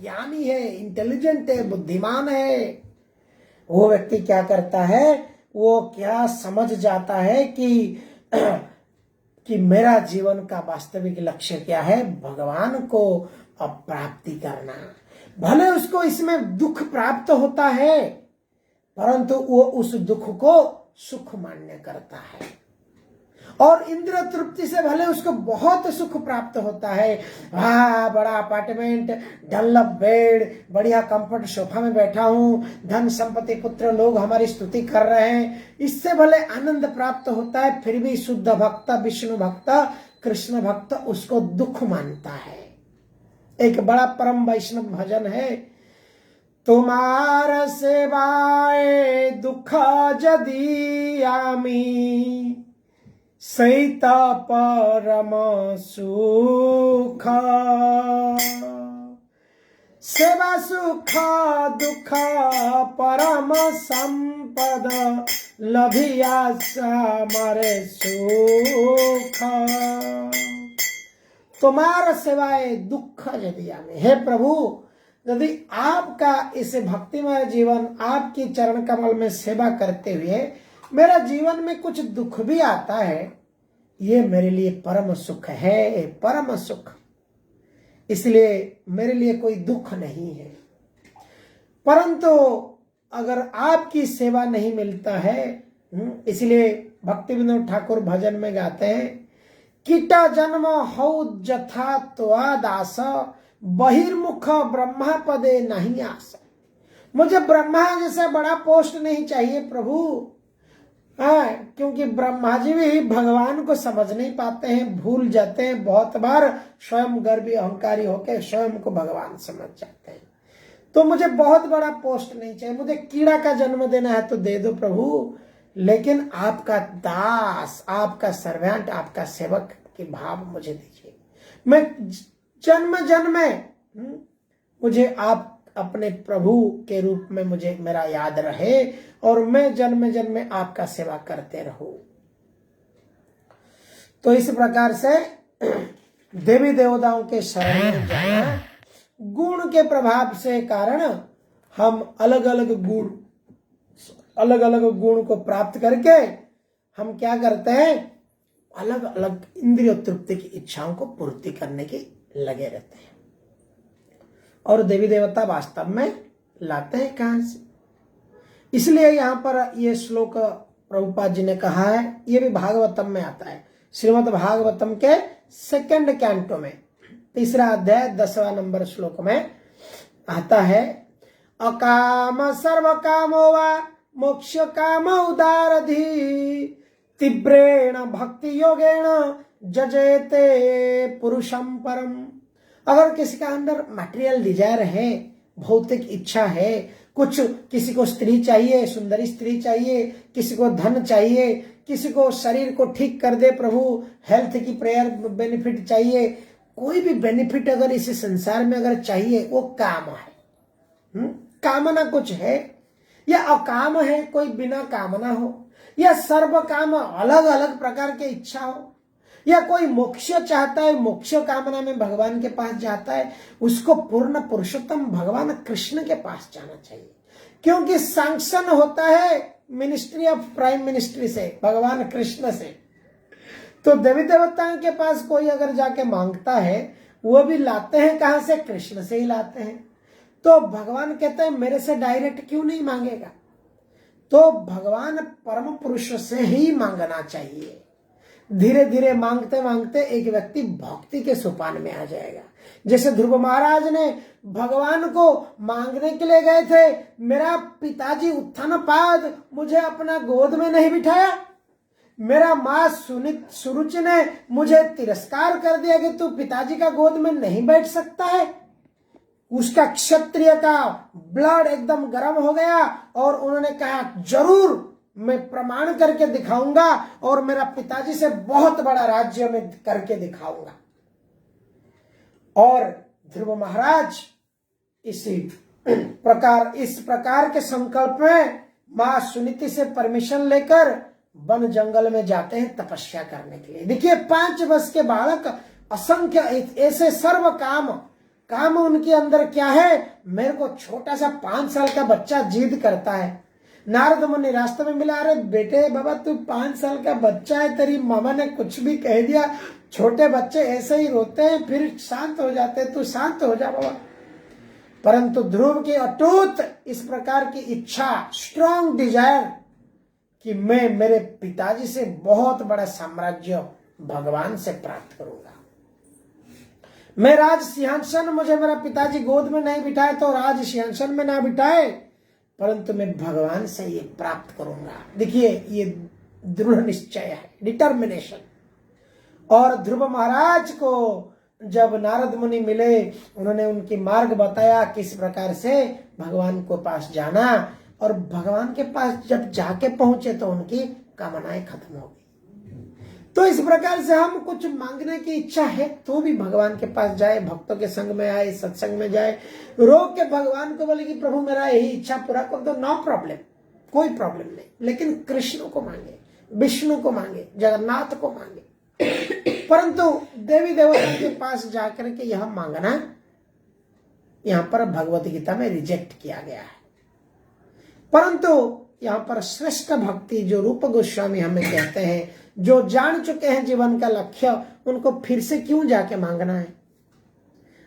ज्ञानी है, इंटेलिजेंट है, बुद्धिमान है, वो व्यक्ति क्या करता है, वो क्या समझ जाता है कि मेरा जीवन का वास्तविक लक्ष्य क्या है, भगवान को प्राप्ति करना। भले उसको इसमें दुख प्राप्त होता है परंतु वो उस दुख को सुख मान्य करता है, और इंद्रिय तृप्ति से भले उसको बहुत सुख प्राप्त होता है, बड़ा अपार्टमेंट, डनलप बेड, बढ़िया कंफर्ट सोफा में बैठा हूं, धन संपत्ति पुत्र लोग हमारी स्तुति कर रहे हैं, इससे भले आनंद प्राप्त होता है, फिर भी शुद्ध भक्त, विष्णु भक्त, कृष्ण भक्त उसको दुख मानता है। एक बड़ा परम वैष्णव भजन है, तुम्हार सेवाए दुख जदि आमी सहित परम सुख, सेवा सुख दुख परम संपद लभिया मारे सुख। तुम्हार सेवाए दुख यदि आमी, हे प्रभु यदि आपका इस भक्तिमय जीवन आपकी चरण कमल में सेवा करते हुए मेरा जीवन में कुछ दुख भी आता है, ये मेरे लिए परम सुख है, परम सुख, इसलिए मेरे लिए कोई दुख नहीं है। परंतु अगर आपकी सेवा नहीं मिलता है, इसलिए भक्ति विनोद ठाकुर भजन में गाते हैं, कीटा जन्म हौ जथा त्वा दास बहिर्मुख ब्रह्मा पदे नहीं आस। मुझे ब्रह्मा जैसा बड़ा पोस्ट नहीं चाहिए प्रभु, क्योंकि ब्रह्मा जी भी भगवान को समझ नहीं पाते हैं, भूल जाते हैं, बहुत बार स्वयं गर्वी अहंकारी होकर स्वयं को भगवान समझ जाते हैं। तो मुझे बहुत बड़ा पोस्ट नहीं चाहिए, मुझे कीड़ा का जन्म देना है तो दे दो प्रभु, लेकिन आपका दास, आपका सर्वेंट, आपका सेवक के भाव मुझे दीजिए। मैं जन्म जन्म में मुझे आप अपने प्रभु के रूप में मुझे मेरा याद रहे और मैं जन्म जन्म में आपका सेवा करते रहूं। तो इस प्रकार से देवी देवताओं के शरण में जाना, गुण के प्रभाव से कारण हम अलग अलग गुण को प्राप्त करके हम क्या करते हैं, अलग अलग इंद्रिय तृप्ति की इच्छाओं को पूर्ति करने की लगे रहते हैं, और देवी देवता वास्तव में लाते हैं कहां से। इसलिए यहां पर यह श्लोक प्रभुपाद जी ने कहा है, यह भी भागवतम में आता है, श्रीमद् भागवतम के 2nd कैंटो में 3रा अध्याय 10वां नंबर श्लोक में आता है, अकाम सर्व कामो वा मोक्ष काम उदारधि तीव्रेण भक्ति योगेण जजेते पुरुषं परम अगर किसी का अंदर मटेरियल डिजायर है, भौतिक इच्छा है, कुछ किसी को स्त्री चाहिए, सुंदरी स्त्री चाहिए, किसी को धन चाहिए, किसी को शरीर को ठीक कर दे प्रभु, हेल्थ की प्रेयर बेनिफिट चाहिए, कोई भी बेनिफिट अगर इस संसार में अगर चाहिए वो काम है। कामना कुछ है या अकाम है, कोई बिना कामना हो, या सर्व काम अलग अलग प्रकार के इच्छा हो, या कोई मोक्ष चाहता है, मोक्ष कामना में भगवान के पास जाता है, उसको पूर्ण पुरुषोत्तम भगवान कृष्ण के पास जाना चाहिए, क्योंकि सैंक्शन होता है मिनिस्ट्री ऑफ प्राइम मिनिस्ट्री से, भगवान कृष्ण से। तो देवी देवताओं के पास कोई अगर जाके मांगता है, वो भी लाते हैं कहां से? कृष्ण से ही लाते हैं। तो भगवान कहते हैं मेरे से डायरेक्ट क्यों नहीं मांगेगा? तो भगवान परम पुरुष से ही मांगना चाहिए। धीरे धीरे मांगते मांगते एक व्यक्ति भक्ति के सोपान में आ जाएगा। जैसे ध्रुव महाराज ने भगवान को मांगने के लिए गए थे, मेरा पिताजी उत्थानपाद मुझे अपना गोद में नहीं बिठाया, मेरा माँ सुरुचि ने मुझे तिरस्कार कर दिया कि तू पिताजी का गोद में नहीं बैठ सकता है। उसका क्षत्रिय का ब्लड एकदम गर्म हो गया और उन्होंने कहा जरूर मैं प्रमाण करके दिखाऊंगा और मेरा पिताजी से बहुत बड़ा राज्य में करके दिखाऊंगा। और ध्रुव महाराज इस प्रकार के संकल्प में मां सुनीति से परमिशन लेकर वन जंगल में जाते हैं तपस्या करने के लिए। देखिए 5 वर्ष के बालक असंख्य ऐसे सर्व काम उनके अंदर क्या है? मेरे को छोटा सा 5 साल का बच्चा जिद करता है। नारद मुनि रास्ते में मिला, अरे बेटे बाबा तू 5 साल का बच्चा है, तेरी मामा ने कुछ भी कह दिया, छोटे बच्चे ऐसे ही रोते हैं फिर शांत हो जाते हैं, तू शांत हो जा बाबा। परंतु ध्रुव की अटूट इस प्रकार की इच्छा, स्ट्रॉन्ग डिजायर कि मैं मेरे पिताजी से बहुत बड़ा साम्राज्य भगवान से प्राप्त करूंगा। मैं राज सिंहासन, मुझे मेरा पिताजी गोद में नहीं बिठाए तो राज सिंहासन में ना बिठाए, परंतु मैं भगवान से ये प्राप्त करूंगा। देखिए ये दृढ़ निश्चय है, डिटर्मिनेशन। और ध्रुव महाराज को जब नारद मुनि मिले, उन्होंने उनकी मार्ग बताया किस प्रकार से भगवान को पास जाना, और भगवान के पास जब जाके पहुंचे तो उनकी कामनाएं खत्म हो गई। तो इस प्रकार से हम कुछ मांगने की इच्छा है तो भी भगवान के पास जाए, भक्तों के संग में आए, सत्संग में जाए, रोक के भगवान को बोले कि प्रभु मेरा यही इच्छा पूरा कर दो, नो प्रॉब्लम, कोई प्रॉब्लम नहीं। लेकिन कृष्ण को मांगे, विष्णु को मांगे, जगन्नाथ को मांगे, परंतु देवी देवता के पास जाकर के यह मांगना यहां पर भगवत गीता में रिजेक्ट किया गया है। परंतु यहाँ पर श्रेष्ठ भक्ति जो रूप गोस्वामी हमें कहते हैं, जो जान चुके हैं जीवन का लक्ष्य, उनको फिर से क्यों जाके मांगना है?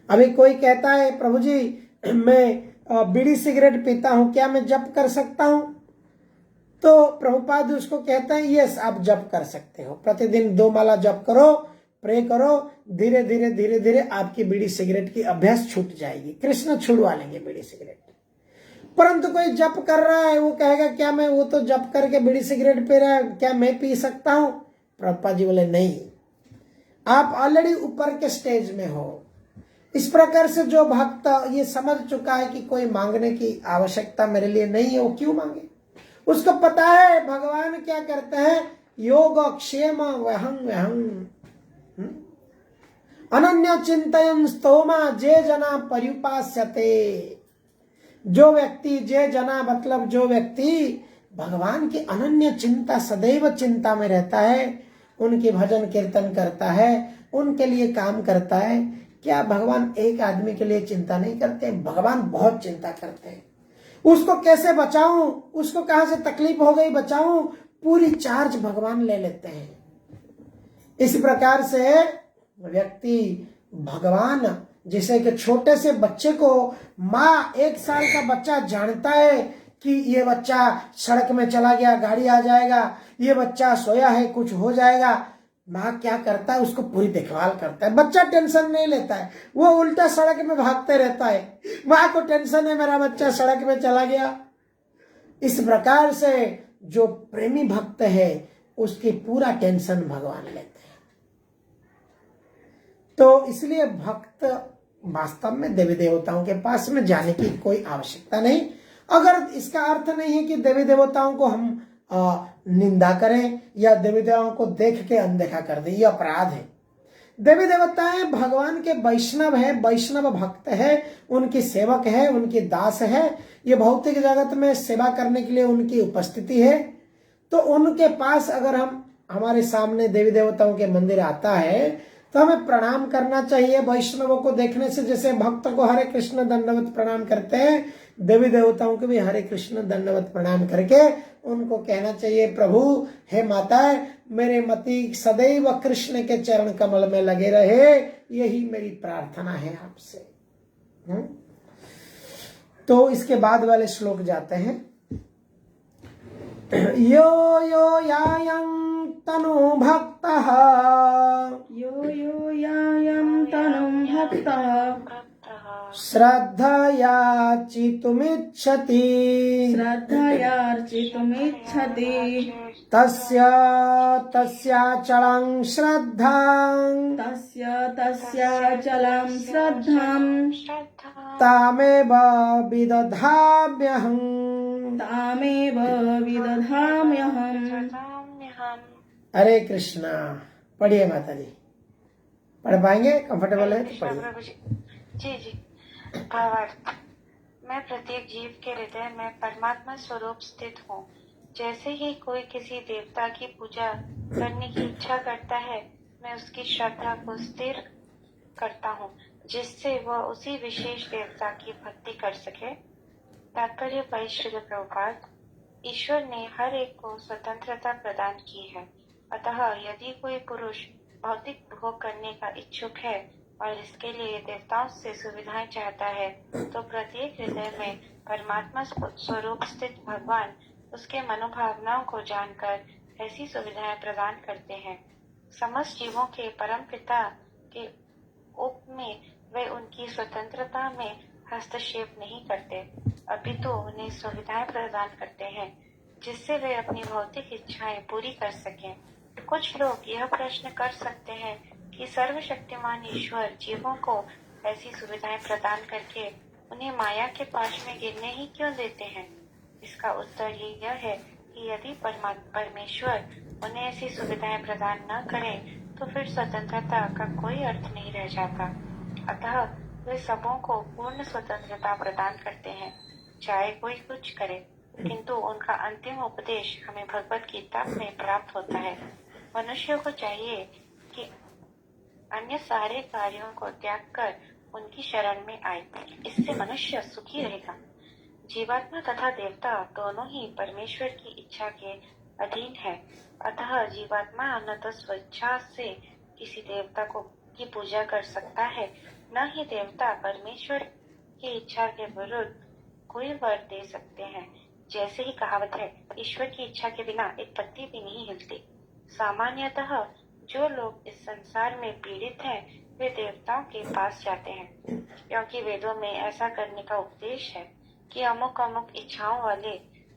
अभी कोई कहता है प्रभु जी मैं बीड़ी सिगरेट पीता हूं, क्या मैं जप कर सकता हूं? तो प्रभुपाद उसको कहते हैं यस आप जप कर सकते हो, प्रतिदिन 2 माला जप करो, प्रे करो, धीरे धीरे धीरे धीरे आपकी बीड़ी सिगरेट की अभ्यास छूट जाएगी, कृष्ण छुड़वा लेंगे बीड़ी सिगरेट। परंतु कोई जप कर रहा है, वो कहेगा क्या मैं, वो तो जप करके बीड़ी सिगरेट पी रहा है, क्या मैं पी सकता हूं? प्रभुपाद जी बोले नहीं, आप ऑलरेडी ऊपर के स्टेज में हो। इस प्रकार से जो भक्त ये समझ चुका है कि कोई मांगने की आवश्यकता मेरे लिए नहीं है, वो क्यों मांगे? उसको पता है भगवान क्या करते हैं, योग क्षेम वहं अनन्य चिंतयन् स्तोमा जे जना पर्युपास्यते। जो व्यक्ति, जे जना मतलब जो व्यक्ति भगवान की अनन्य चिंता, सदैव चिंता में रहता है, उनके भजन कीर्तन करता है, उनके लिए काम करता है। क्या भगवान एक आदमी के लिए चिंता नहीं करते? भगवान बहुत चिंता करते हैं। उसको कैसे बचाऊं, उसको कहां से तकलीफ हो गई बचाऊं, पूरी चार्ज भगवान ले लेते हैं। इस प्रकार से व्यक्ति भगवान, जैसे कि छोटे से बच्चे को माँ, 1 साल का बच्चा जानता है कि ये बच्चा सड़क में चला गया गाड़ी आ जाएगा, ये बच्चा सोया है कुछ हो जाएगा, माँ क्या करता है उसको पूरी देखभाल करता है। बच्चा टेंशन नहीं लेता है, वो उल्टा सड़क में भागते रहता है, माँ को टेंशन है मेरा बच्चा सड़क में चला गया। इस प्रकार से जो प्रेमी भक्त है उसकी पूरा टेंशन भगवान लेते हैं। तो इसलिए भक्त वास्तव में देवी देवताओं के पास में जाने की कोई आवश्यकता नहीं। अगर इसका अर्थ नहीं है कि देवी देवताओं को हम निंदा करें या देवी देवताओं को देख के अनदेखा कर दें, ये अपराध है। देवी देवताएं भगवान के वैष्णव है, वैष्णव भक्त है, उनकी सेवक है, उनकी दास है। ये भौतिक जगत में सेवा करने के लिए उनकी उपस्थिति है। तो उनके पास अगर हमारे सामने देवी देवताओं के मंदिर आता है तो हमें प्रणाम करना चाहिए। वैष्णवों को देखने से जैसे भक्त को हरे कृष्ण दंडवत प्रणाम करते हैं, देवी देवताओं को भी हरे कृष्ण दंडवत प्रणाम करके उनको कहना चाहिए, प्रभु हे माता, मेरे मति सदैव कृष्ण के चरण कमल में लगे रहे, यही मेरी प्रार्थना है आपसे। तो इसके बाद वाले श्लोक जाते हैं। यो यो यायं तनु भक्तः,
यो यो यायं तनुं भक्तः
श्रद्धयार्चितुमिच्छति,
श्रद्धयार्चितुमिच्छति,
तस्याचलं श्रद्धां,
तस्याचलं श्रद्धां
तामेव विदधाम्यहम्,
तामेव विदधाम्यहम्।
हरे कृष्णा। पढ़िए माता जी, पढ़ पाएंगे? कंफर्टेबल है तो पढ़िए।
जी। भावार्थ, मैं प्रत्येक जीव के हृदय में परमात्मा स्वरूप स्थित हूँ। जैसे ही कोई किसी देवता की पूजा करने की इच्छा करता है, मैं उसकी श्रद्धा को स्थिर करता हूँ, जिससे वह उसी विशेष देवता की भक्ति कर सके। तात्पर्य श्रील प्रभुपाद, ईश्वर ने हर एक को स्वतंत्रता प्रदान की है। अतः यदि कोई पुरुष भौतिक भोग करने का इच्छुक है और इसके लिए देवताओं से सुविधाएं चाहता है, तो प्रत्येक हृदय में परमात्मा स्वरूप स्थित भगवान उसके मनोभावनाओं को जानकर ऐसी सुविधाएं प्रदान करते हैं। समस्त जीवों के परम पिता के रूप में वे उनकी स्वतंत्रता में हस्तक्षेप नहीं करते, अपितु उन्हें सुविधाएं प्रदान करते हैं जिससे वे अपनी भौतिक इच्छाएं पूरी कर सकें। कुछ लोग यह प्रश्न कर सकते हैं कि सर्वशक्तिमान ईश्वर जीवों को ऐसी सुविधाएं प्रदान करके उन्हें माया के पाश में गिरने ही क्यों देते हैं? इसका उत्तर यह है कि यदि परमेश्वर उन्हें ऐसी सुविधाएं प्रदान न करें तो फिर स्वतंत्रता का कोई अर्थ नहीं रह जाता। अतः वे सबों को पूर्ण स्वतंत्रता प्रदान करते हैं, चाहे कोई कुछ करे, किंतु उनका अंतिम उपदेश हमें भगवत गीता में प्राप्त होता है। मनुष्यों को चाहिए कि अन्य सारे कार्यों को त्याग कर उनकी शरण में आए, इससे मनुष्य सुखी रहेगा। जीवात्मा तथा देवता दोनों ही परमेश्वर की इच्छा के अधीन है। अतः जीवात्मा न तो स्वेच्छा से किसी देवता की पूजा कर सकता है, न ही देवता परमेश्वर की इच्छा के विरुद्ध कोई वर दे सकते हैं। जैसे ही कहावत है, ईश्वर की इच्छा के बिना एक पत्ती भी नहीं हिलती। सामान्यतः जो लोग इस संसार में पीड़ित हैं, वे देवताओं के पास जाते हैं, क्योंकि वेदों में ऐसा करने का उपदेश है कि अमुक अमुक इच्छाओं वाले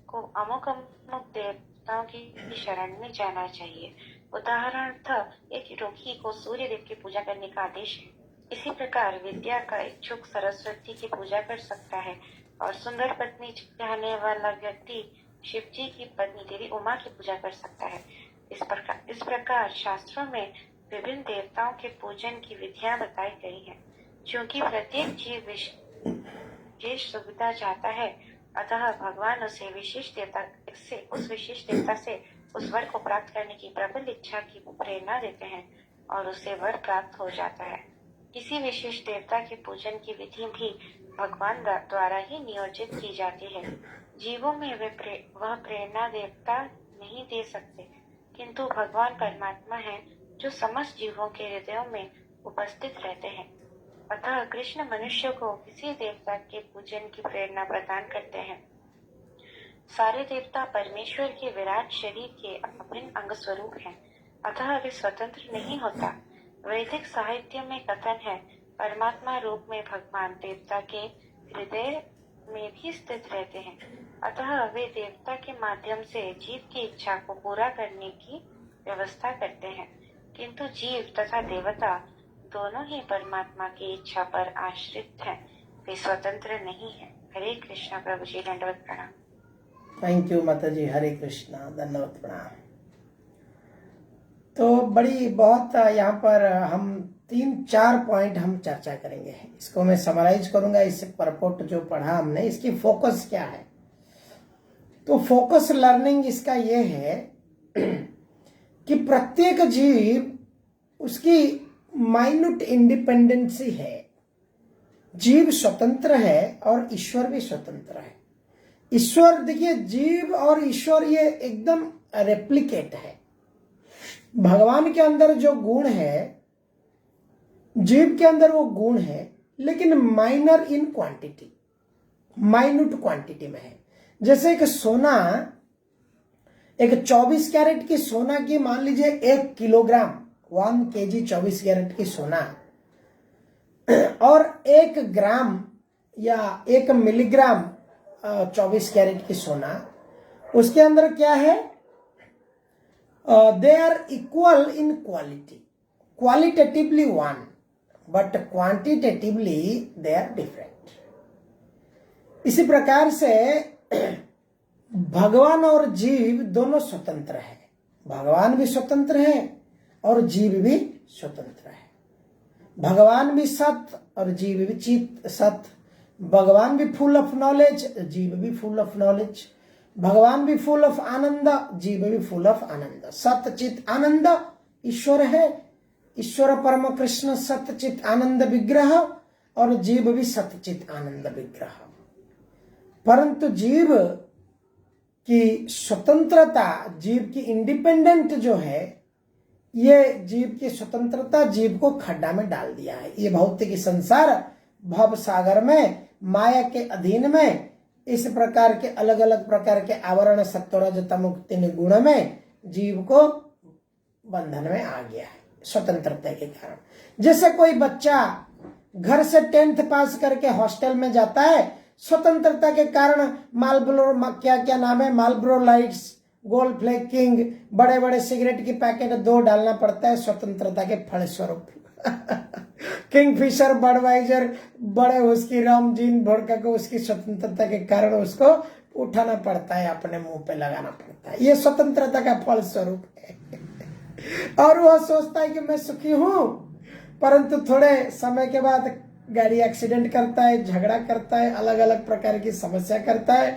को अमुक अमुक देवताओं की शरण में जाना चाहिए। उदाहरणार्थ, एक रोगी को सूर्य देव की पूजा करने का आदेश है। इसी प्रकार विद्या का इच्छुक सरस्वती की पूजा कर सकता है और सुंदर पत्नी चाहने वाला व्यक्ति शिव जी की पत्नी देवी उमा की पूजा कर सकता है। इस प्रकार शास्त्रों में विभिन्न देवताओं के पूजन की विधियां बताई गई हैं। क्योंकि प्रत्येक जीव विशेष सुविधा चाहता है, अतः भगवान उस विशेष देवता से उस वर को प्राप्त करने की प्रबल इच्छा की प्रेरणा देते हैं और उसे वर प्राप्त हो जाता है। किसी विशेष देवता के पूजन की विधि भी भगवान द्वारा ही नियोजित की जाती है। जीवों में वह प्रेरणा देवता नहीं दे सकते, किंतु भगवान परमात्मा है जो समस्त जीवों के हृदयों में उपस्थित रहते हैं। अतः कृष्ण मनुष्य को किसी देवता के पूजन की प्रेरणा प्रदान करते हैं। सारे देवता परमेश्वर के विराट शरीर के अभिन्न अंग स्वरूप हैं, अतः वे स्वतंत्र नहीं होता। वैदिक साहित्य में कथन है, परमात्मा रूप में भगवान देवता के हृदय में भी स्थित रहते हैं। अतः वे देवता के माध्यम से जीव की इच्छा को पूरा करने की व्यवस्था करते हैं, किंतु जीव तथा देवता दोनों ही परमात्मा की इच्छा पर आश्रित हैं, वे स्वतंत्र नहीं है। हरे कृष्णा प्रभु जी, दंडवत प्रणाम।
थैंक यू माता जी, हरे कृष्णा, धन्यवाद, प्रणाम। तो बड़ी बहुत यहाँ पर हम 3-4 पॉइंट हम चर्चा करेंगे। इसको मैं समराइज करूंगा, इस परपोर्ट जो पढ़ा हमने, इसकी फोकस क्या है। तो फोकस लर्निंग इसका ये है कि प्रत्येक जीव उसकी माइन्यूट इंडिपेंडेंसी है। जीव स्वतंत्र है और ईश्वर भी स्वतंत्र है। ईश्वर, देखिए, जीव और ईश्वर ये एकदम रेप्लिकेट है। भगवान के अंदर जो गुण है, जीव के अंदर वो गुण है, लेकिन minor in quantity, minute quantity में है। जैसे एक सोना, एक 24 कैरेट की सोना की मान लीजिए 1 किलोग्राम, 1 kg 24 कैरेट की सोना, और 1 ग्राम या 1 मिलीग्राम 24 कैरेट की सोना, उसके अंदर क्या है, they are equal in quality, qualitatively one, but quantitatively they are different. इसी प्रकार से भगवान और जीव दोनों स्वतंत्र है। भगवान भी स्वतंत्र है और जीव भी स्वतंत्र है। भगवान भी सत और जीव भी चित सत। भगवान भी फुल ऑफ नॉलेज, जीव भी फुल ऑफ नॉलेज। भगवान भी फुल ऑफ आनंद, जीव भी फुल ऑफ आनंद। सत चित आनंद ईश्वर है। ईश्वर परम कृष्ण सत चित आनंद विग्रह, और जीव भी सत चित आनंद विग्रह। परंतु जीव की स्वतंत्रता, जीव की इंडिपेंडेंट जो है, ये जीव की स्वतंत्रता जीव को खड्डा में डाल दिया है। ये भौतिक संसार भव सागर में, माया के अधीन में, इस प्रकार के अलग अलग प्रकार के आवरण सत्वरज तमो तीन गुण में जीव को बंधन में आ गया है स्वतंत्रता के कारण। जैसे कोई बच्चा घर से 10th पास करके हॉस्टल में जाता है, स्वतंत्रता के कारण मालब्रो, क्या क्या नाम है, Marlboro lights, Gold Flake King, बड़े बड़े सिगरेट की पैकेट 2 डालना पड़ता है स्वतंत्रता के फलस्वरूप। किंगफिशर, बडवाइजर, बड़े उसकी राम जीन भोड़का को उसकी स्वतंत्रता के कारण उसको उठाना पड़ता है, अपने मुंह पे लगाना पड़ता है। ये स्वतंत्रता का फलस्वरूप है। और वह सोचता है कि मैं सुखी हूं, परंतु थोड़े समय के बाद गाड़ी एक्सीडेंट करता है, झगड़ा करता है, अलग अलग प्रकार की समस्या करता है।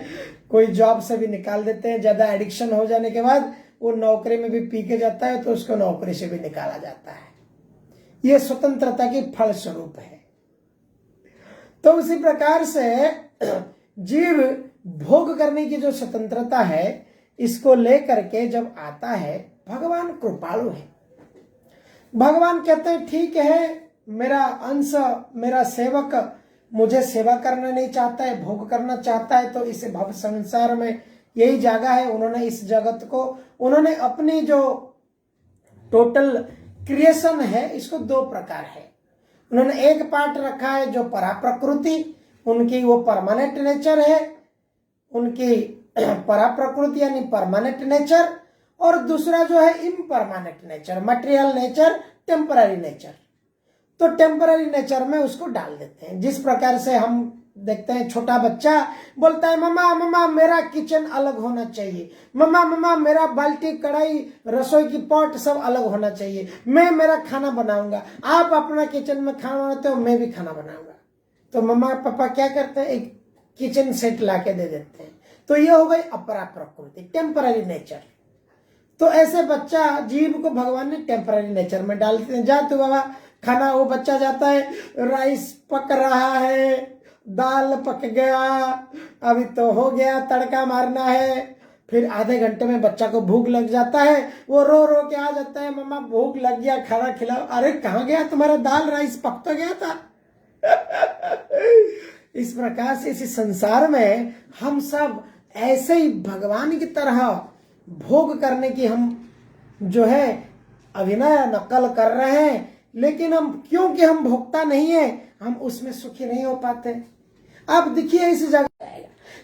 कोई जॉब से भी निकाल देते हैं, ज्यादा एडिक्शन हो जाने के बाद वो नौकरी में भी पी के जाता है तो उसको नौकरी से भी निकाला जाता है। ये स्वतंत्रता की फलस्वरूप है। तो उसी प्रकार से जीव भोग करने की जो स्वतंत्रता है, इसको लेकर के जब आता है, भगवान कृपालु है। भगवान कहते हैं ठीक है, मेरा अंश, मेरा सेवक मुझे सेवा करना नहीं चाहता है, भोग करना चाहता है, तो इस भव संसार में यही जगह है। उन्होंने इस जगत को, उन्होंने अपनी जो टोटल क्रिएशन है, इसको 2 प्रकार है। उन्होंने एक पार्ट रखा है जो परा प्रकृति, उनकी वो परमानेंट नेचर है, उनकी परा प्रकृति यानी परमानेंट नेचर, और दूसरा जो है impermanent nature, material nature, temporary nature. तो टेम्पररी नेचर में उसको डाल देते हैं। जिस प्रकार से हम देखते हैं, छोटा बच्चा बोलता है मम्मा मम्मा मेरा किचन अलग होना चाहिए, मम्मा मम्मा मेरा बाल्टी, कढ़ाई, रसोई की पॉट सब अलग होना चाहिए, मैं मेरा खाना बनाऊंगा, आप अपना किचन में खाना बनाते हो, मैं भी खाना बनाऊंगा। तो मम्मा पापा क्या करते हैं, एक किचन सेट ला के दे देते हैं। तो ये हो गई अपरा प्रकृति, टेम्पररी नेचर। तो ऐसे बच्चा, जीव को भगवान ने टेम्पररी नेचर में डाल देते हैं। जा तू बाबा खाना, वो बच्चा जाता है, राइस पक रहा है, दाल पक गया, अभी तो हो गया, तड़का मारना है। फिर आधे घंटे में बच्चा को भूख लग जाता है, वो रो रो के आ जाता है, मम्मा भूख लग गया, खाना खिलाओ। अरे कहाँ गया तुम्हारा दाल, राइस पक तो गया था। इस प्रकार से इस संसार में हम सब ऐसे ही भगवान की तरह भोग करने की हम जो है अभिनय नकल कर रहे हैं, लेकिन हम, क्योंकि हम भोक्ता नहीं है, हम उसमें सुखी नहीं हो पाते। आप देखिए इस जगह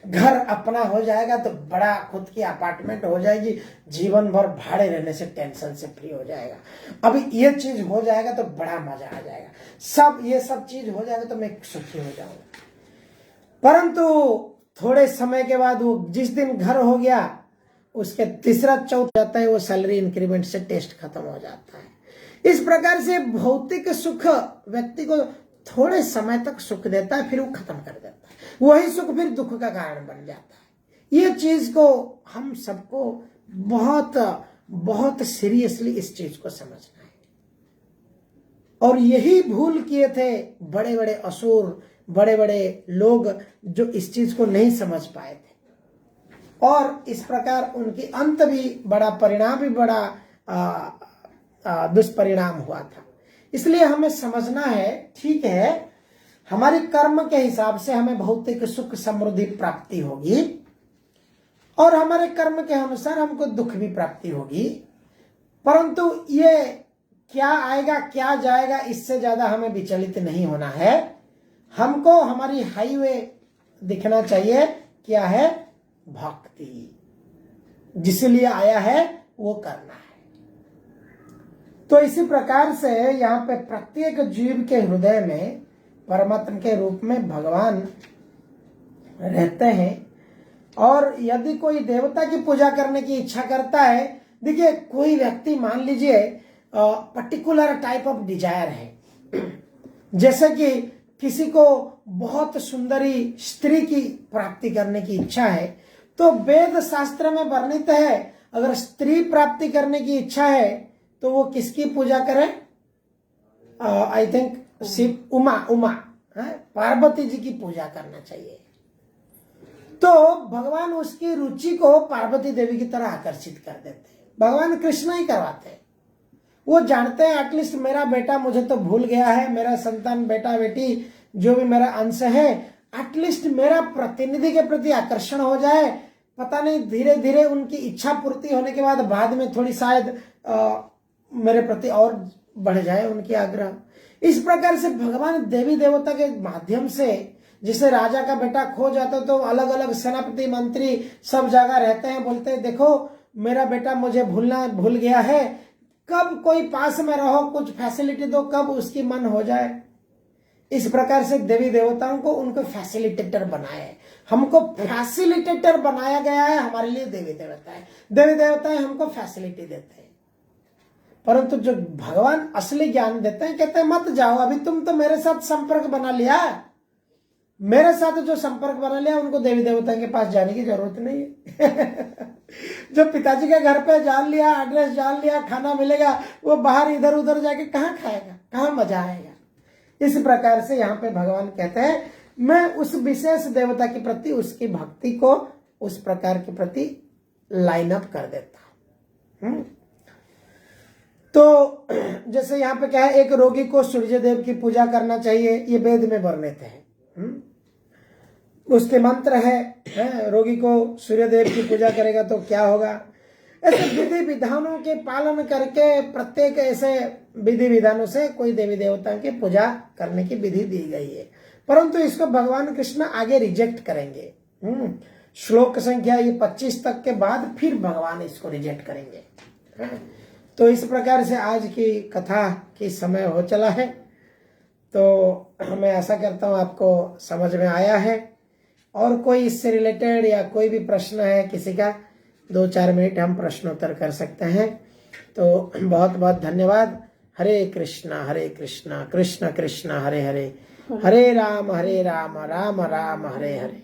घर अपना हो जाएगा तो बड़ा खुद की अपार्टमेंट हो जाएगी, जीवन भर भाड़े रहने से टेंशन से फ्री हो जाएगा। अभी ये चीज हो जाएगा तो बड़ा मजा आ जाएगा, सब ये सब चीज हो जाएगा तो मैं सुखी हो जाऊंगा। परंतु थोड़े समय के बाद वो जिस दिन घर हो गया उसके तीसरा चौथा जाता है, वो सैलरी इंक्रीमेंट से टेस्ट खत्म हो जाता है। इस प्रकार से भौतिक सुख व्यक्ति को थोड़े समय तक सुख देता है, फिर वो खत्म कर देता है। वही सुख फिर दुख का कारण बन जाता है। ये चीज को हम सबको बहुत बहुत सीरियसली इस चीज को समझना है। और यही भूल किए थे बड़े बड़े असुर, बड़े बड़े लोग, जो इस चीज को नहीं समझ पाए थे, और इस प्रकार उनकी अंत भी बड़ा, परिणाम भी बड़ा दुष्परिणाम हुआ था। इसलिए हमें समझना है, ठीक है, हमारे कर्म के हिसाब से हमें भौतिक सुख समृद्धि प्राप्ति होगी, और हमारे कर्म के अनुसार हमको दुख भी प्राप्ति होगी। परंतु ये क्या आएगा क्या जाएगा, इससे ज्यादा हमें विचलित नहीं होना है। हमको हमारी हाईवे दिखना चाहिए, क्या है? भक्ति। जिसलिए आया है वो करना है। तो इसी प्रकार से यहाँ पे प्रत्येक जीव के हृदय में परमात्मा के रूप में भगवान रहते हैं। और यदि कोई देवता की पूजा करने की इच्छा करता है, देखिए कोई व्यक्ति मान लीजिए पर्टिकुलर टाइप ऑफ डिजायर है, जैसे कि किसी को बहुत सुंदरी स्त्री की प्राप्ति करने की इच्छा है, तो वेद शास्त्र में वर्णित है अगर स्त्री प्राप्ति करने की इच्छा है तो वो किसकी पूजा करे? आई थिंक शिव, उमा पार्वती जी की पूजा करना चाहिए। तो भगवान उसकी रुचि को पार्वती देवी की तरह आकर्षित कर देते हैं। भगवान कृष्ण ही करवाते हैं। वो जानते हैं एटलीस्ट मेरा बेटा मुझे तो भूल गया है, मेरा संतान बेटा बेटी जो भी मेरा अंश है, एटलीस्ट मेरा प्रतिनिधि के प्रति आकर्षण हो जाए। पता नहीं धीरे धीरे उनकी इच्छा पूर्ति होने के बाद में थोड़ी शायद मेरे प्रति और बढ़ जाए उनकी आग्रह। इस प्रकार से भगवान देवी देवता के माध्यम से, जिसे राजा का बेटा खो जाता तो अलग अलग सेनापति मंत्री सब जगह रहते हैं, बोलते हैं देखो मेरा बेटा मुझे भूल गया है, कब कोई पास में रहो, कुछ फैसिलिटी दो, कब उसकी मन हो जाए। इस प्रकार से देवी देवताओं को उनको फैसिलिटेटर बनाया है। हमको फैसिलिटेटर बनाया गया है, हमारे लिए देवी देवता है। देवी देवताएं हमको फैसिलिटी देते हैं। परंतु जो भगवान असली ज्ञान देते हैं, कहते हैं मत जाओ, अभी तुम तो मेरे साथ संपर्क बना लिया, मेरे साथ जो संपर्क बना लिया उनको देवी देवता के पास जाने की जरूरत नहीं है। जो पिताजी के घर पे जान लिया, एड्रेस जान लिया, खाना मिलेगा, वो बाहर इधर उधर जाके कहाँ खाएगा, कहाँ मजा आएगा। इस प्रकार से यहाँ पे भगवान कहते हैं मैं उस विशेष देवता के प्रति उसकी भक्ति को उस प्रकार के प्रति लाइन अप कर देता हूं। तो जैसे यहाँ पे क्या है, एक रोगी को सूर्य देव की पूजा करना चाहिए, ये वेद में वर्णित है। उसके मंत्र है रोगी को सूर्य देव की पूजा करेगा तो क्या होगा। ऐसे विधि विधानों के पालन करके प्रत्येक ऐसे विधि विधानों से कोई देवी देवता की पूजा करने की विधि दी गई है। परंतु इसको भगवान कृष्ण आगे रिजेक्ट करेंगे। श्लोक संख्या ये 25 तक के बाद फिर भगवान इसको रिजेक्ट करेंगे। तो इस प्रकार से आज की कथा की समय हो चला है। तो मैं आशा करता हूँ आपको समझ में आया है। और कोई इससे रिलेटेड या कोई भी प्रश्न है किसी का, 2-4 मिनट हम प्रश्नोत्तर कर सकते हैं। तो बहुत बहुत धन्यवाद। हरे कृष्णा कृष्ण कृष्ण हरे हरे, हरे राम राम राम हरे हरे।